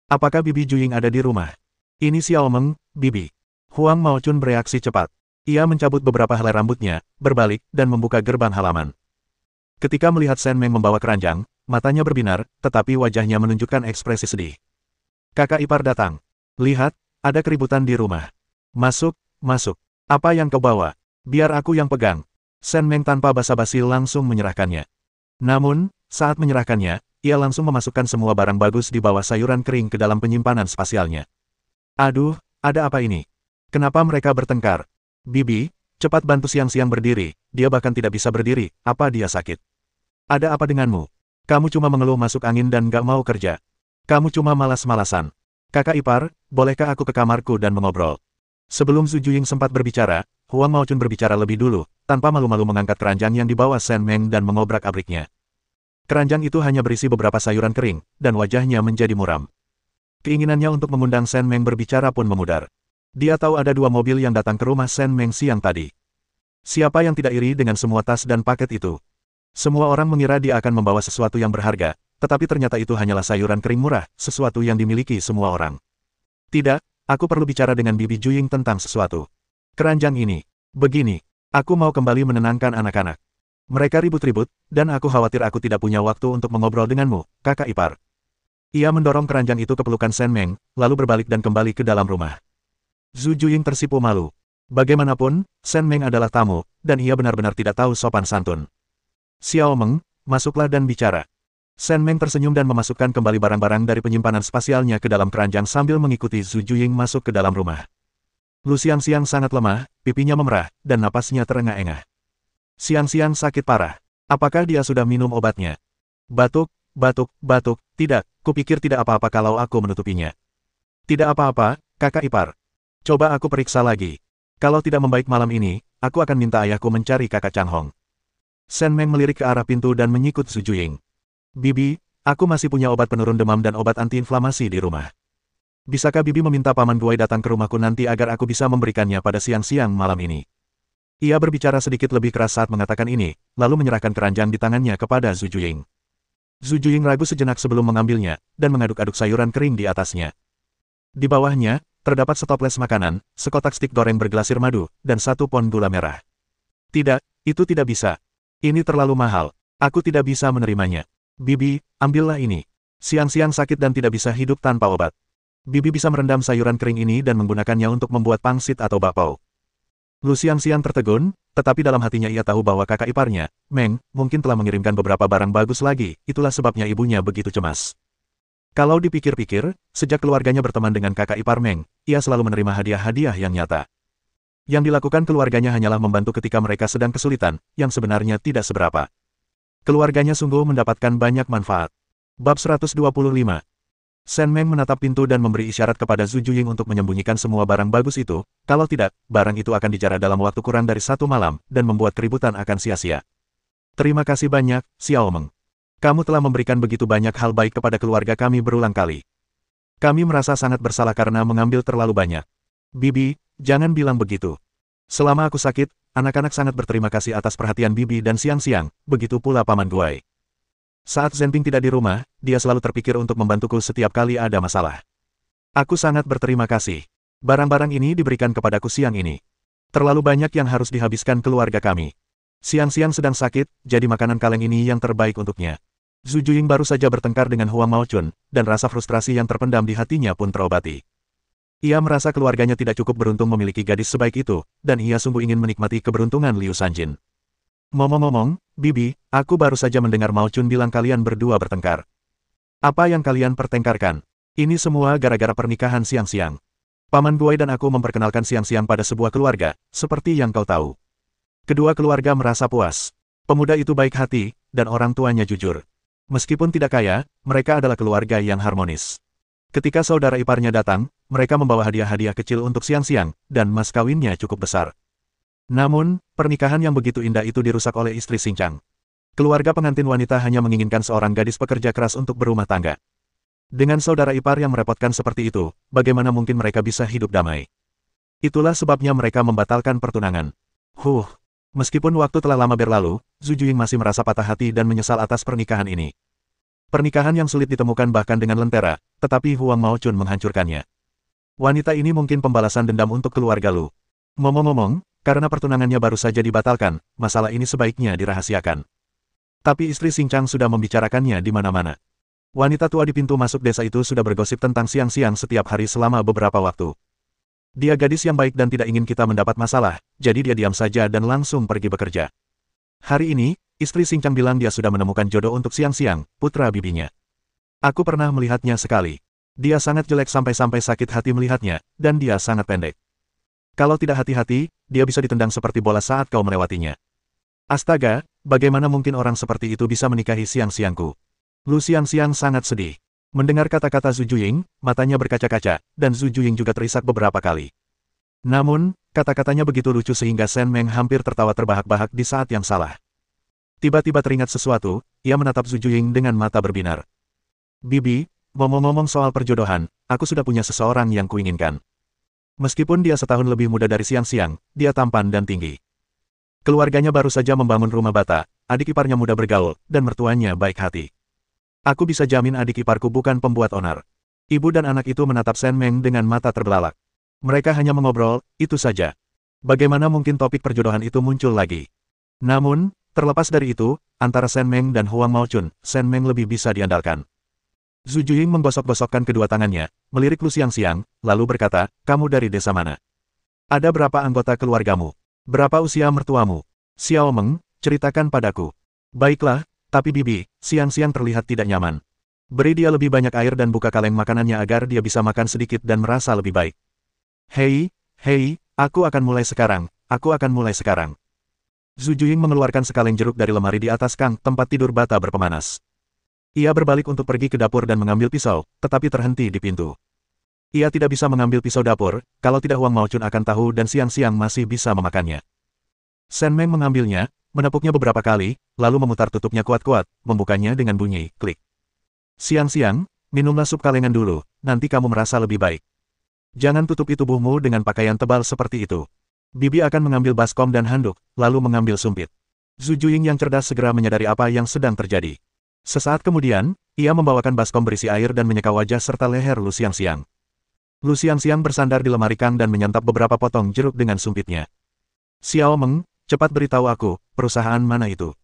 Apakah Bibi Juying ada di rumah? Ini Xiao Meng, Bibi. Huang Maochun bereaksi cepat. Ia mencabut beberapa helai rambutnya, berbalik, dan membuka gerbang halaman. Ketika melihat Shen Meng membawa keranjang, matanya berbinar, tetapi wajahnya menunjukkan ekspresi sedih. Kakak ipar datang. Lihat, ada keributan di rumah. Masuk, masuk. Apa yang kau bawa? Biar aku yang pegang. Shen Meng tanpa basa-basi langsung menyerahkannya. Namun, saat menyerahkannya, ia langsung memasukkan semua barang bagus di bawah sayuran kering ke dalam penyimpanan spasialnya. Aduh, ada apa ini? Kenapa mereka bertengkar? Bibi, cepat bantu siang-siang berdiri, dia bahkan tidak bisa berdiri, apa dia sakit? Ada apa denganmu? Kamu cuma mengeluh masuk angin dan gak mau kerja. Kamu cuma malas-malasan. Kakak ipar, bolehkah aku ke kamarku dan mengobrol? Sebelum Zhu Juying sempat berbicara, Huang Maochun berbicara lebih dulu, tanpa malu-malu mengangkat keranjang yang dibawa Shen Meng dan mengobrak-abriknya. Keranjang itu hanya berisi beberapa sayuran kering, dan wajahnya menjadi muram. Keinginannya untuk mengundang Shen Meng berbicara pun memudar. Dia tahu ada dua mobil yang datang ke rumah Shen Meng siang tadi. Siapa yang tidak iri dengan semua tas dan paket itu? Semua orang mengira dia akan membawa sesuatu yang berharga, tetapi ternyata itu hanyalah sayuran kering murah, sesuatu yang dimiliki semua orang. Tidak, aku perlu bicara dengan Bibi Juying tentang sesuatu. Keranjang ini. Begini, aku mau kembali menenangkan anak-anak. Mereka ribut-ribut, dan aku khawatir aku tidak punya waktu untuk mengobrol denganmu, kakak ipar. Ia mendorong keranjang itu ke pelukan Shen Meng, lalu berbalik dan kembali ke dalam rumah. Zhu Juying tersipu malu. Bagaimanapun, Shen Meng adalah tamu, dan ia benar-benar tidak tahu sopan santun. Xiao Meng, masuklah dan bicara. Shen Meng tersenyum dan memasukkan kembali barang-barang dari penyimpanan spasialnya ke dalam keranjang sambil mengikuti Zhu Juying masuk ke dalam rumah. Lu Xiangxiang sangat lemah, pipinya memerah, dan napasnya terengah-engah. Xiangxiang sakit parah. Apakah dia sudah minum obatnya? Batuk, batuk, batuk, tidak, kupikir tidak apa-apa kalau aku menutupinya. Tidak apa-apa, kakak ipar. Coba aku periksa lagi. Kalau tidak membaik malam ini, aku akan minta ayahku mencari kakak Chang Hong. Shen Meng melirik ke arah pintu dan menyikut Zhu Juying. Bibi, aku masih punya obat penurun demam dan obat antiinflamasi di rumah. Bisakah Bibi meminta Paman Guai datang ke rumahku nanti agar aku bisa memberikannya pada siang-siang malam ini? Ia berbicara sedikit lebih keras saat mengatakan ini, lalu menyerahkan keranjang di tangannya kepada Zhu Juying. Zhu Juying ragu sejenak sebelum mengambilnya, dan mengaduk-aduk sayuran kering di atasnya. Di bawahnya, terdapat setoples makanan, sekotak stik goreng bergelasir madu, dan 1 pon gula merah. Tidak, itu tidak bisa. Ini terlalu mahal. Aku tidak bisa menerimanya. Bibi, ambillah ini. Siang-siang sakit dan tidak bisa hidup tanpa obat. Bibi bisa merendam sayuran kering ini dan menggunakannya untuk membuat pangsit atau bakpao. Lu Xiangxiang tertegun, tetapi dalam hatinya ia tahu bahwa kakak iparnya, Meng, mungkin telah mengirimkan beberapa barang bagus lagi, itulah sebabnya ibunya begitu cemas. Kalau dipikir-pikir, sejak keluarganya berteman dengan kakak ipar Meng, ia selalu menerima hadiah-hadiah yang nyata. Yang dilakukan keluarganya hanyalah membantu ketika mereka sedang kesulitan, yang sebenarnya tidak seberapa. Keluarganya sungguh mendapatkan banyak manfaat. Bab 125. Shen Meng menatap pintu dan memberi isyarat kepada Zhu Juying untuk menyembunyikan semua barang bagus itu, kalau tidak, barang itu akan dijarah dalam waktu kurang dari 1 malam, dan membuat keributan akan sia-sia. Terima kasih banyak, Xiao Meng. Kamu telah memberikan begitu banyak hal baik kepada keluarga kami berulang kali. Kami merasa sangat bersalah karena mengambil terlalu banyak. Bibi, jangan bilang begitu. Selama aku sakit, anak-anak sangat berterima kasih atas perhatian Bibi dan Siang-Siang, begitu pula Paman Guai. Saat Zhenping tidak di rumah, dia selalu terpikir untuk membantuku setiap kali ada masalah. Aku sangat berterima kasih. Barang-barang ini diberikan kepadaku siang ini. Terlalu banyak yang harus dihabiskan keluarga kami. Siang-siang sedang sakit, jadi makanan kaleng ini yang terbaik untuknya. Zhu Juying baru saja bertengkar dengan Huang Maochun, dan rasa frustrasi yang terpendam di hatinya pun terobati. Ia merasa keluarganya tidak cukup beruntung memiliki gadis sebaik itu, dan ia sungguh ingin menikmati keberuntungan Liu Sanjin. Ngomong-ngomong, Bibi, aku baru saja mendengar Maochun bilang kalian berdua bertengkar. Apa yang kalian pertengkarkan? Ini semua gara-gara pernikahan Siang-siang. Paman Guai dan aku memperkenalkan Xiangxiang pada sebuah keluarga, seperti yang kau tahu. Kedua keluarga merasa puas. Pemuda itu baik hati, dan orang tuanya jujur. Meskipun tidak kaya, mereka adalah keluarga yang harmonis. Ketika saudara iparnya datang, mereka membawa hadiah-hadiah kecil untuk Xiangxiang, dan mas kawinnya cukup besar. Namun, pernikahan yang begitu indah itu dirusak oleh istri Xingqiang. Keluarga pengantin wanita hanya menginginkan seorang gadis pekerja keras untuk berumah tangga. Dengan saudara ipar yang merepotkan seperti itu, bagaimana mungkin mereka bisa hidup damai? Itulah sebabnya mereka membatalkan pertunangan. Meskipun waktu telah lama berlalu, Zhu Juying masih merasa patah hati dan menyesal atas pernikahan ini. Pernikahan yang sulit ditemukan bahkan dengan lentera, tetapi Huang Maochun menghancurkannya. Wanita ini mungkin pembalasan dendam untuk keluarga Lu. Ngomong-ngomong, karena pertunangannya baru saja dibatalkan, masalah ini sebaiknya dirahasiakan. Tapi istri Xingqiang sudah membicarakannya di mana-mana. Wanita tua di pintu masuk desa itu sudah bergosip tentang Xiangxiang setiap hari selama beberapa waktu. Dia gadis yang baik dan tidak ingin kita mendapat masalah, jadi dia diam saja dan langsung pergi bekerja. Hari ini, istri Xingqiang bilang dia sudah menemukan jodoh untuk Xiangxiang, putra bibinya. Aku pernah melihatnya sekali. Dia sangat jelek sampai-sampai sakit hati melihatnya, dan dia sangat pendek. Kalau tidak hati-hati, dia bisa ditendang seperti bola saat kau melewatinya. Astaga, bagaimana mungkin orang seperti itu bisa menikahi Xiangxiangku? Lu Xiangxiang sangat sedih. Mendengar kata-kata Zhu Juying, matanya berkaca-kaca, dan Zhu Juying juga terisak beberapa kali. Namun, kata-katanya begitu lucu sehingga Shen Meng hampir tertawa terbahak-bahak di saat yang salah. Tiba-tiba teringat sesuatu, ia menatap Zhu Juying dengan mata berbinar. Bibi, ngomong-ngomong soal perjodohan, aku sudah punya seseorang yang kuinginkan. Meskipun dia setahun lebih muda dari Xiangxiang, dia tampan dan tinggi. Keluarganya baru saja membangun rumah bata, adik iparnya muda bergaul, dan mertuanya baik hati. Aku bisa jamin adik iparku bukan pembuat onar. Ibu dan anak itu menatap Shen Meng dengan mata terbelalak. Mereka hanya mengobrol, itu saja. Bagaimana mungkin topik perjodohan itu muncul lagi? Namun, terlepas dari itu, antara Shen Meng dan Huang Maochun, Shen Meng lebih bisa diandalkan. Zhu Juying menggosok-gosokkan kedua tangannya, melirik Lu Xiangxiang, lalu berkata, kamu dari desa mana? Ada berapa anggota keluargamu? Berapa usia mertuamu? Xiao Meng, ceritakan padaku. Baiklah, tapi Bibi, Xiangxiang terlihat tidak nyaman. Beri dia lebih banyak air dan buka kaleng makanannya agar dia bisa makan sedikit dan merasa lebih baik. Hei, aku akan mulai sekarang, Zhu Juying mengeluarkan sekaleng jeruk dari lemari di atas kang tempat tidur bata berpemanas. Ia berbalik untuk pergi ke dapur dan mengambil pisau, tetapi terhenti di pintu. Ia tidak bisa mengambil pisau dapur, kalau tidak Huang Maochun akan tahu dan Xiangxiang masih bisa memakannya. Shen Meng mengambilnya, menepuknya beberapa kali, lalu memutar tutupnya kuat-kuat, membukanya dengan bunyi, klik. Xiangxiang, minumlah sup kalengan dulu, nanti kamu merasa lebih baik. Jangan tutupi tubuhmu dengan pakaian tebal seperti itu. Bibi akan mengambil baskom dan handuk, lalu mengambil sumpit. Zhu Juying yang cerdas segera menyadari apa yang sedang terjadi. Sesaat kemudian, ia membawakan baskom berisi air dan menyeka wajah serta leher Lu Xiangxiang. Lu Xiangxiang bersandar di lemari kang dan menyantap beberapa potong jeruk dengan sumpitnya. Xiao Meng, cepat beritahu aku, perusahaan mana itu?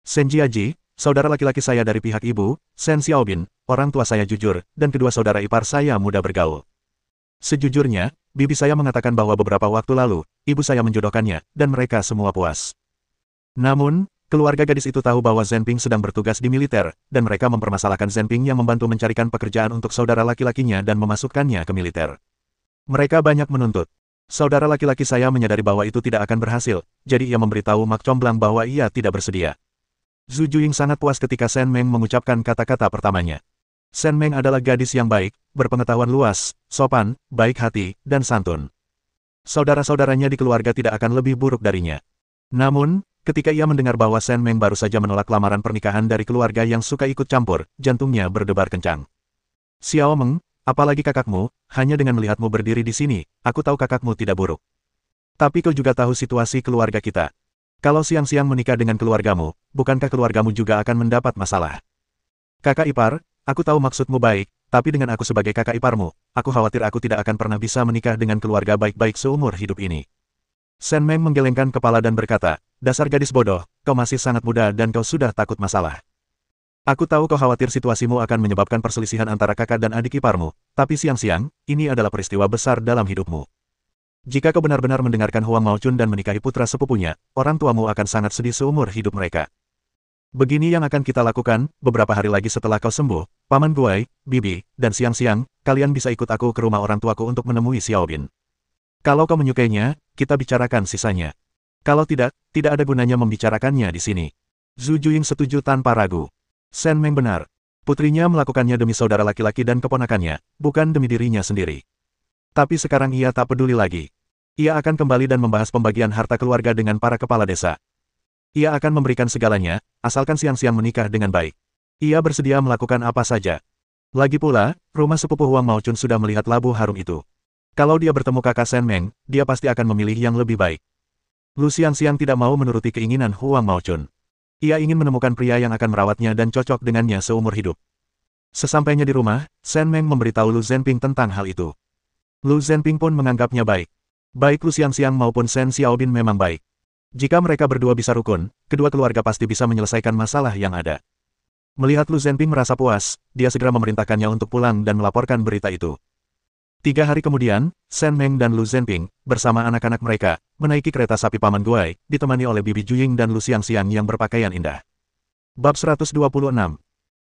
Shen Jiaji, saudara laki-laki saya dari pihak ibu, Shen Xiaobin, orang tua saya jujur, dan kedua saudara ipar saya muda bergaul. Sejujurnya, bibi saya mengatakan bahwa beberapa waktu lalu, ibu saya menjodohkannya, dan mereka semua puas. Namun, keluarga gadis itu tahu bahwa Zhenping sedang bertugas di militer, dan mereka mempermasalahkan Zhenping yang membantu mencarikan pekerjaan untuk saudara laki-lakinya dan memasukkannya ke militer. Mereka banyak menuntut. Saudara laki-laki saya menyadari bahwa itu tidak akan berhasil, jadi ia memberitahu Mak Comblang bahwa ia tidak bersedia. Zhu Juying sangat puas ketika Shen Meng mengucapkan kata-kata pertamanya. Shen Meng adalah gadis yang baik, berpengetahuan luas, sopan, baik hati, dan santun. Saudara-saudaranya di keluarga tidak akan lebih buruk darinya. Namun, ketika ia mendengar bahwa Shen Meng baru saja menolak lamaran pernikahan dari keluarga yang suka ikut campur, jantungnya berdebar kencang. Xiao Meng, apalagi kakakmu, hanya dengan melihatmu berdiri di sini, aku tahu kakakmu tidak buruk. Tapi kau juga tahu situasi keluarga kita. Kalau Xiangxiang menikah dengan keluargamu, bukankah keluargamu juga akan mendapat masalah? Kakak ipar, aku tahu maksudmu baik, tapi dengan aku sebagai kakak iparmu, aku khawatir aku tidak akan pernah bisa menikah dengan keluarga baik-baik seumur hidup ini. Shen Meng menggelengkan kepala dan berkata, dasar gadis bodoh, kau masih sangat muda dan kau sudah takut masalah. Aku tahu kau khawatir situasimu akan menyebabkan perselisihan antara kakak dan adik iparmu, tapi Xiangxiang, ini adalah peristiwa besar dalam hidupmu. Jika kau benar-benar mendengarkan Huang Maochun dan menikahi putra sepupunya, orang tuamu akan sangat sedih seumur hidup mereka. Begini yang akan kita lakukan, beberapa hari lagi setelah kau sembuh, Paman Guai, Bibi, dan siang-siang, kalian bisa ikut aku ke rumah orang tuaku untuk menemui Xiaobin. Kalau kau menyukainya, kita bicarakan sisanya. Kalau tidak, tidak ada gunanya membicarakannya di sini. Zhu Juying setuju tanpa ragu. Shen Meng benar. Putrinya melakukannya demi saudara laki-laki dan keponakannya, bukan demi dirinya sendiri. Tapi sekarang ia tak peduli lagi. Ia akan kembali dan membahas pembagian harta keluarga dengan para kepala desa. Ia akan memberikan segalanya, asalkan siang-siang menikah dengan baik. Ia bersedia melakukan apa saja. Lagi pula, rumah sepupu Huang Maochun sudah melihat labu harum itu. Kalau dia bertemu kakak Shen Meng, dia pasti akan memilih yang lebih baik. Lu siang-siang tidak mau menuruti keinginan Huang Maochun. Ia ingin menemukan pria yang akan merawatnya dan cocok dengannya seumur hidup. Sesampainya di rumah, Shen Meng memberitahu Lu Zhenping tentang hal itu. Lu Zhenping pun menganggapnya baik. Baik Lu Xiangxiang maupun Shen Xiaobin memang baik. Jika mereka berdua bisa rukun, kedua keluarga pasti bisa menyelesaikan masalah yang ada. Melihat Lu Zhenping merasa puas, dia segera memerintahkannya untuk pulang dan melaporkan berita itu. 3 hari kemudian, Shen Meng dan Lu Zhenping, bersama anak-anak mereka, menaiki kereta sapi Paman Guai, ditemani oleh Bibi Juying dan Lu Xiangxiang yang berpakaian indah. Bab 126.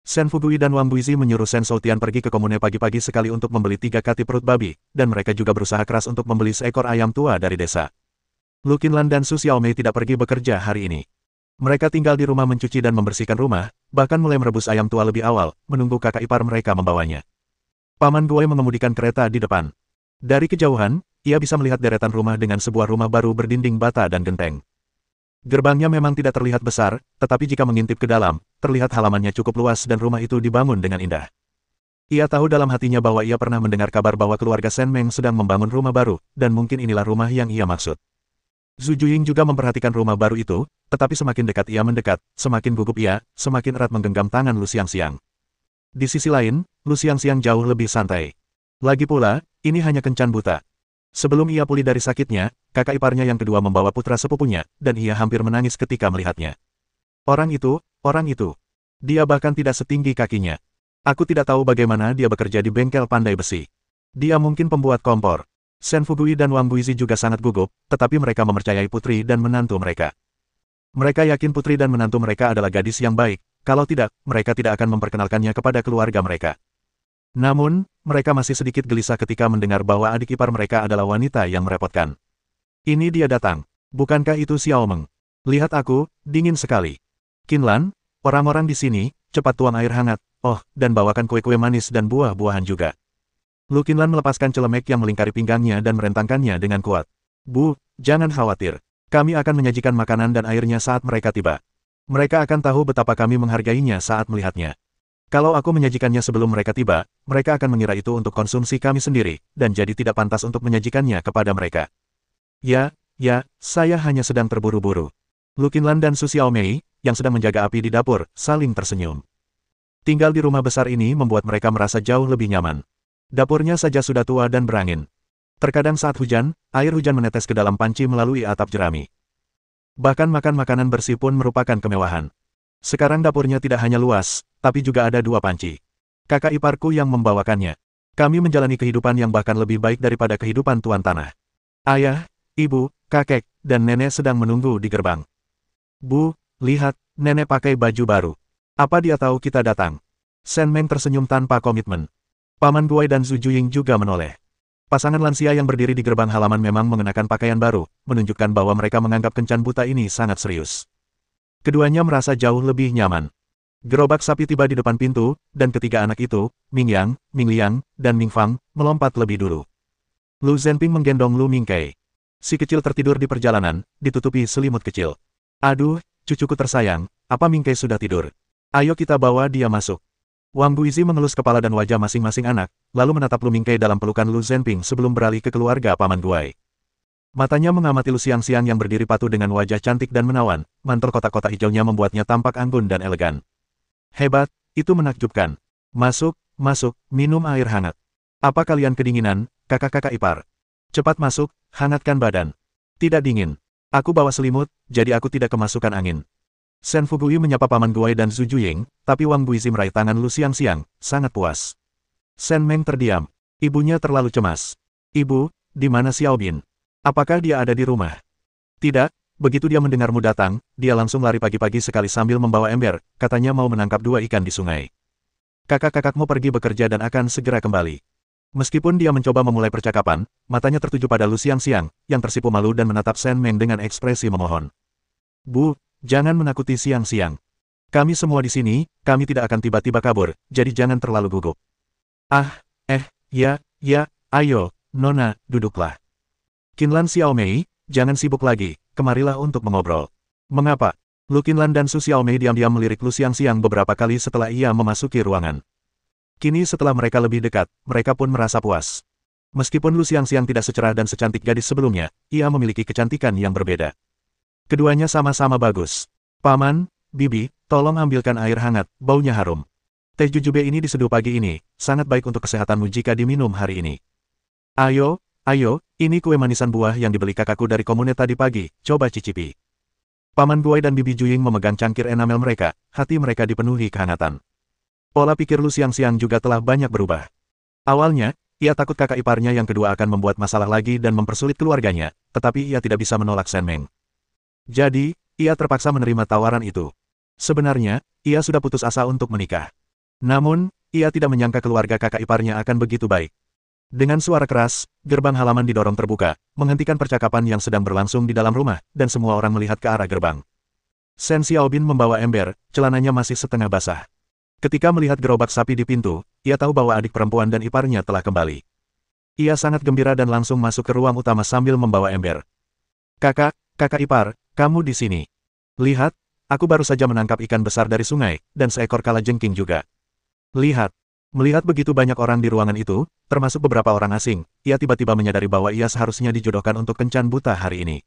Shen Fugui dan Wang Buizi menyuruh Shen Shoutian pergi ke komune pagi-pagi sekali untuk membeli 3 kati perut babi, dan mereka juga berusaha keras untuk membeli seekor ayam tua dari desa. Lu Qinlan dan Su Xiaomei tidak pergi bekerja hari ini. Mereka tinggal di rumah mencuci dan membersihkan rumah, bahkan mulai merebus ayam tua lebih awal, menunggu kakak ipar mereka membawanya. Paman Guai mengemudikan kereta di depan. Dari kejauhan, ia bisa melihat deretan rumah dengan sebuah rumah baru berdinding bata dan genteng. Gerbangnya memang tidak terlihat besar, tetapi jika mengintip ke dalam, terlihat halamannya cukup luas dan rumah itu dibangun dengan indah. Ia tahu dalam hatinya bahwa ia pernah mendengar kabar bahwa keluarga Shen Meng sedang membangun rumah baru, dan mungkin inilah rumah yang ia maksud. Zhu Juying juga memperhatikan rumah baru itu, tetapi semakin dekat ia mendekat, semakin gugup ia, semakin erat menggenggam tangan Lu Xiangxiang. Di sisi lain, Lu Xiangxiang jauh lebih santai. Lagi pula, ini hanya kencan buta. Sebelum ia pulih dari sakitnya, kakak iparnya yang kedua membawa putra sepupunya, dan ia hampir menangis ketika melihatnya. Orang itu. Dia bahkan tidak setinggi kakinya. Aku tidak tahu bagaimana dia bekerja di bengkel pandai besi. Dia mungkin pembuat kompor. Shen Fugui dan Wang Buizi juga sangat gugup, tetapi mereka mempercayai putri dan menantu mereka. Mereka yakin putri dan menantu mereka adalah gadis yang baik, kalau tidak, mereka tidak akan memperkenalkannya kepada keluarga mereka. Namun, mereka masih sedikit gelisah ketika mendengar bahwa adik ipar mereka adalah wanita yang merepotkan. Ini dia datang. Bukankah itu Xiao Meng? Lihat aku, dingin sekali. Qinlan, orang-orang di sini, cepat tuang air hangat, dan bawakan kue-kue manis dan buah-buahan juga. Lu Qinlan melepaskan celemek yang melingkari pinggangnya dan merentangkannya dengan kuat. Bu, jangan khawatir. Kami akan menyajikan makanan dan airnya saat mereka tiba. Mereka akan tahu betapa kami menghargainya saat melihatnya. Kalau aku menyajikannya sebelum mereka tiba, mereka akan mengira itu untuk konsumsi kami sendiri, dan jadi tidak pantas untuk menyajikannya kepada mereka. Ya, saya hanya sedang terburu-buru. Lu Qinlan dan Su Xiaomei, yang sedang menjaga api di dapur, saling tersenyum. Tinggal di rumah besar ini membuat mereka merasa jauh lebih nyaman. Dapurnya saja sudah tua dan berangin. Terkadang saat hujan, air hujan menetes ke dalam panci melalui atap jerami. Bahkan makan makanan bersih pun merupakan kemewahan. Sekarang dapurnya tidak hanya luas, tapi juga ada 2 panci. Kakak iparku yang membawakannya. Kami menjalani kehidupan yang bahkan lebih baik daripada kehidupan tuan tanah. Ayah, ibu, kakek, dan nenek sedang menunggu di gerbang. Bu, lihat, nenek pakai baju baru. Apa dia tahu kita datang? Shen Meng tersenyum tanpa komitmen. Paman Guai dan Zhu Juying juga menoleh. Pasangan lansia yang berdiri di gerbang halaman memang mengenakan pakaian baru, menunjukkan bahwa mereka menganggap kencan buta ini sangat serius. Keduanya merasa jauh lebih nyaman. Gerobak sapi tiba di depan pintu, dan ketiga anak itu, Ming Yang, Ming Liang, dan Ming Fang, melompat lebih dulu. Lu Zhenping menggendong Lu Mingkei. Si kecil tertidur di perjalanan, ditutupi selimut kecil. Aduh, cucuku tersayang, apa Mingkei sudah tidur? Ayo kita bawa dia masuk. Wang Buizi mengelus kepala dan wajah masing-masing anak, lalu menatap Lu Mingkei dalam pelukan Lu Zhenping sebelum beralih ke keluarga Paman Guai. Matanya mengamati Lu Xiangxiang yang berdiri patuh dengan wajah cantik dan menawan, mantel kotak-kotak hijaunya membuatnya tampak anggun dan elegan. Hebat, itu menakjubkan. Masuk, minum air hangat. Apa kalian kedinginan, kakak-kakak ipar? Cepat masuk, hangatkan badan. Tidak dingin. Aku bawa selimut, jadi aku tidak kemasukan angin. Shen Fugui menyapa Paman Guai dan Zhu Juying, tapi Wang Buizi meraih tangan Lu Xiangxiang, sangat puas. Shen Meng terdiam. Ibunya terlalu cemas. Ibu, di mana Xiaobin? Apakah dia ada di rumah? Tidak, Begitu dia mendengarmu datang, dia langsung lari pagi-pagi sekali sambil membawa ember, katanya mau menangkap 2 ikan di sungai. Kakak-kakakmu pergi bekerja dan akan segera kembali. Meskipun dia mencoba memulai percakapan, matanya tertuju pada Lu Xiangxiang, yang tersipu malu dan menatap Shen Meng dengan ekspresi memohon. Bu, jangan menakuti Xiangxiang. Kami semua di sini, kami tidak akan tiba-tiba kabur, jadi jangan terlalu gugup. Ah, ya, ayo, Nona, duduklah. Qinlan Xiaomei, jangan sibuk lagi, kemarilah untuk mengobrol. Mengapa? Lu Qinlan dan Su Xiaomei diam-diam melirik Lu Xiangxiang beberapa kali setelah ia memasuki ruangan. Kini setelah mereka lebih dekat, mereka pun merasa puas. Meskipun Lu Xiangxiang tidak secerah dan secantik gadis sebelumnya, ia memiliki kecantikan yang berbeda. Keduanya sama-sama bagus. Paman, Bibi, tolong ambilkan air hangat, baunya harum. Teh jujube ini diseduh pagi ini, sangat baik untuk kesehatanmu jika diminum hari ini. Ayo, ini kue manisan buah yang dibeli kakakku dari komune tadi pagi, coba cicipi. Paman Guai dan Bibi Juying memegang cangkir enamel mereka, hati mereka dipenuhi kehangatan. Pola pikir Lu Xiangxiang juga telah banyak berubah. Awalnya, ia takut kakak iparnya yang kedua akan membuat masalah lagi dan mempersulit keluarganya, tetapi ia tidak bisa menolak Shen Meng. Jadi, ia terpaksa menerima tawaran itu. Sebenarnya, ia sudah putus asa untuk menikah. Namun, ia tidak menyangka keluarga kakak iparnya akan begitu baik. Dengan suara keras, gerbang halaman didorong terbuka, menghentikan percakapan yang sedang berlangsung di dalam rumah, dan semua orang melihat ke arah gerbang. Shen Xiaobin membawa ember, celananya masih setengah basah. Ketika melihat gerobak sapi di pintu, ia tahu bahwa adik perempuan dan iparnya telah kembali. Ia sangat gembira dan langsung masuk ke ruang utama sambil membawa ember. Kakak ipar, kamu di sini. Lihat, aku baru saja menangkap ikan besar dari sungai, dan seekor kalajengking juga. Lihat. Melihat begitu banyak orang di ruangan itu, termasuk beberapa orang asing, ia tiba-tiba menyadari bahwa ia seharusnya dijodohkan untuk kencan buta hari ini.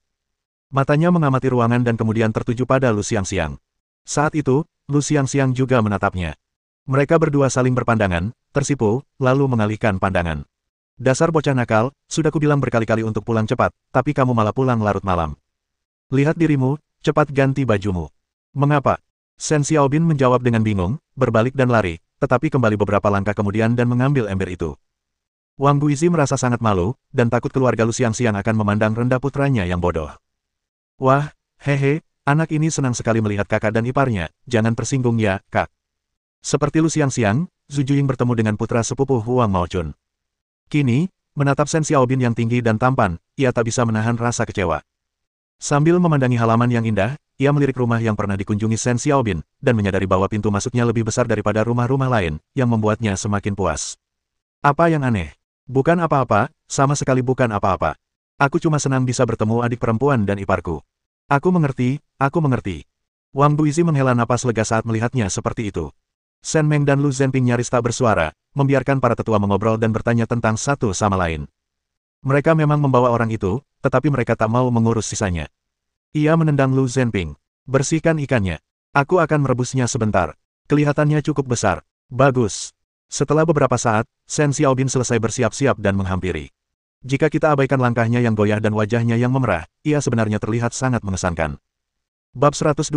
Matanya mengamati ruangan dan kemudian tertuju pada Lu Xiangxiang. Saat itu, Lu Xiangxiang juga menatapnya. Mereka berdua saling berpandangan, tersipu, lalu mengalihkan pandangan. Dasar bocah nakal, sudah kubilang berkali-kali untuk pulang cepat, tapi kamu malah pulang larut malam. Lihat dirimu, cepat ganti bajumu. Mengapa? Shen Xiaobin menjawab dengan bingung, berbalik dan lari, tetapi kembali beberapa langkah kemudian dan mengambil ember itu. Wang Guizi merasa sangat malu, dan takut keluarga Lu Xiangxiang akan memandang rendah putranya yang bodoh. Wah, hehe, anak ini senang sekali melihat kakak dan iparnya, jangan tersinggung ya, kak. Seperti Lu Xiangxiang, Zhu Juying bertemu dengan putra sepupu Huang Maochun. Kini, menatap Shen Xiaobin yang tinggi dan tampan, ia tak bisa menahan rasa kecewa. Sambil memandangi halaman yang indah, ia melirik rumah yang pernah dikunjungi Shen Xiaobin, dan menyadari bahwa pintu masuknya lebih besar daripada rumah-rumah lain, yang membuatnya semakin puas. Apa yang aneh? Bukan apa-apa, sama sekali bukan apa-apa. Aku cuma senang bisa bertemu adik perempuan dan iparku. Aku mengerti. Wang Buizi menghela napas lega saat melihatnya seperti itu. Shen Meng dan Lu Zhenping nyaris tak bersuara, membiarkan para tetua mengobrol dan bertanya tentang satu sama lain. Mereka memang membawa orang itu, tetapi mereka tak mau mengurus sisanya. Ia menendang Lu Zhenping. Bersihkan ikannya. Aku akan merebusnya sebentar. Kelihatannya cukup besar. Bagus. Setelah beberapa saat, Shen Xiaobin selesai bersiap-siap dan menghampiri. Jika kita abaikan langkahnya yang goyah dan wajahnya yang memerah, ia sebenarnya terlihat sangat mengesankan. Bab 127.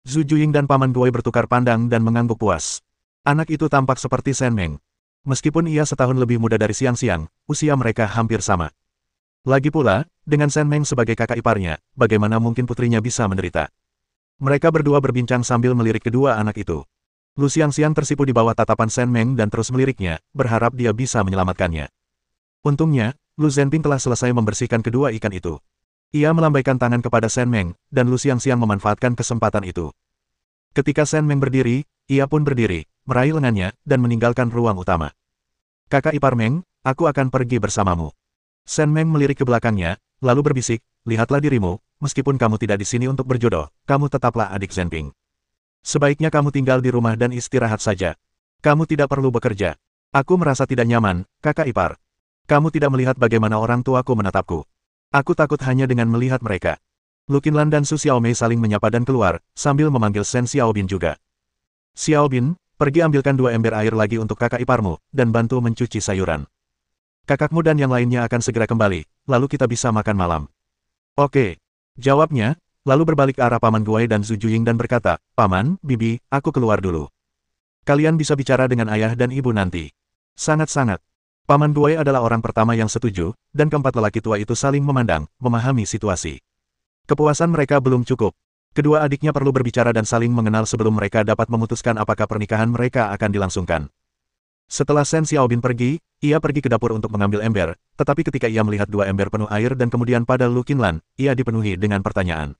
Zhu Juying dan Paman Guai bertukar pandang dan mengangguk puas. Anak itu tampak seperti Shen Meng. Meskipun ia setahun lebih muda dari Xiangxiang, usia mereka hampir sama. Lagi pula, dengan Shen Meng sebagai kakak iparnya, bagaimana mungkin putrinya bisa menderita? Mereka berdua berbincang sambil melirik kedua anak itu. Lu Xiangxiang tersipu di bawah tatapan Shen Meng dan terus meliriknya, berharap dia bisa menyelamatkannya. Untungnya, Lu Zhenping telah selesai membersihkan kedua ikan itu. Ia melambaikan tangan kepada Shen Meng, dan Lu Xiangxiang memanfaatkan kesempatan itu. Ketika Shen Meng berdiri, ia pun berdiri, meraih lengannya, dan meninggalkan ruang utama. Kakak ipar Meng, aku akan pergi bersamamu. Shen Meng melirik ke belakangnya, lalu berbisik, lihatlah dirimu, meskipun kamu tidak di sini untuk berjodoh, kamu tetaplah adik Zhenping. Sebaiknya kamu tinggal di rumah dan istirahat saja. Kamu tidak perlu bekerja. Aku merasa tidak nyaman, kakak ipar. Kamu tidak melihat bagaimana orang tuaku menatapku. Aku takut hanya dengan melihat mereka. Lu Qinlan dan Su Xiaomei saling menyapa dan keluar, sambil memanggil Shen Xiaobin juga. Xiaobin, pergi ambilkan 2 ember air lagi untuk kakak iparmu, dan bantu mencuci sayuran. Kakakmu dan yang lainnya akan segera kembali, lalu kita bisa makan malam. Oke. Jawabnya, lalu berbalik ke arah Paman Guai dan Zhu Juying dan berkata, Paman, Bibi, aku keluar dulu. Kalian bisa bicara dengan ayah dan ibu nanti. Sangat-sangat. Paman Guai adalah orang pertama yang setuju, dan keempat lelaki tua itu saling memandang, memahami situasi. Kepuasan mereka belum cukup. Kedua adiknya perlu berbicara dan saling mengenal sebelum mereka dapat memutuskan apakah pernikahan mereka akan dilangsungkan. Setelah Shen Xiaobin pergi, ia pergi ke dapur untuk mengambil ember, tetapi ketika ia melihat dua ember penuh air dan kemudian pada Lu Qinlan, ia dipenuhi dengan pertanyaan.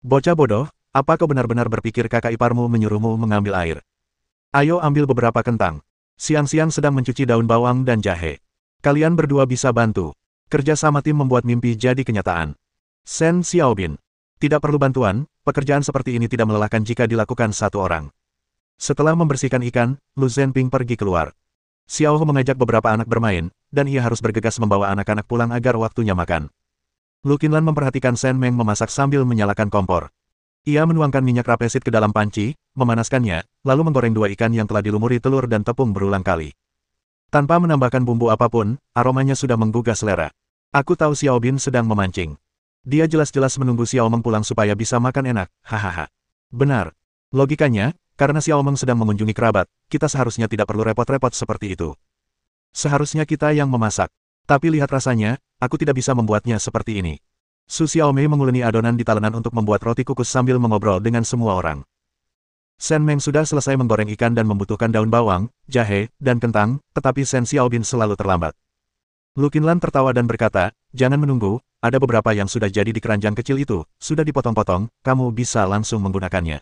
Bocah bodoh, apa kau benar-benar berpikir kakak iparmu menyuruhmu mengambil air? Ayo ambil beberapa kentang. Siang-siang sedang mencuci daun bawang dan jahe. Kalian berdua bisa bantu. Kerja sama tim membuat mimpi jadi kenyataan. Shen Xiaobin. Tidak perlu bantuan, pekerjaan seperti ini tidak melelahkan jika dilakukan satu orang. Setelah membersihkan ikan, Lu Zhenping pergi keluar. Xiao He mengajak beberapa anak bermain, dan ia harus bergegas membawa anak-anak pulang agar waktunya makan. Lu Qinlan memperhatikan Shen Meng memasak sambil menyalakan kompor. Ia menuangkan minyak rapesit ke dalam panci, memanaskannya, lalu menggoreng dua ikan yang telah dilumuri telur dan tepung berulang kali. Tanpa menambahkan bumbu apapun, aromanya sudah menggugah selera. Aku tahu Xiaobin sedang memancing. Dia jelas-jelas menunggu Xiao Meng pulang supaya bisa makan enak, hahaha. Benar. Logikanya, karena Xiao Meng sedang mengunjungi kerabat, kita seharusnya tidak perlu repot-repot seperti itu. Seharusnya kita yang memasak. Tapi lihat rasanya, aku tidak bisa membuatnya seperti ini. Su Xiaomei menguleni adonan di talenan untuk membuat roti kukus sambil mengobrol dengan semua orang. Shen Meng sudah selesai menggoreng ikan dan membutuhkan daun bawang, jahe, dan kentang, tetapi Shen Xiaobin selalu terlambat. Lu Qinlan tertawa dan berkata, jangan menunggu, ada beberapa yang sudah jadi di keranjang kecil itu, sudah dipotong-potong, kamu bisa langsung menggunakannya.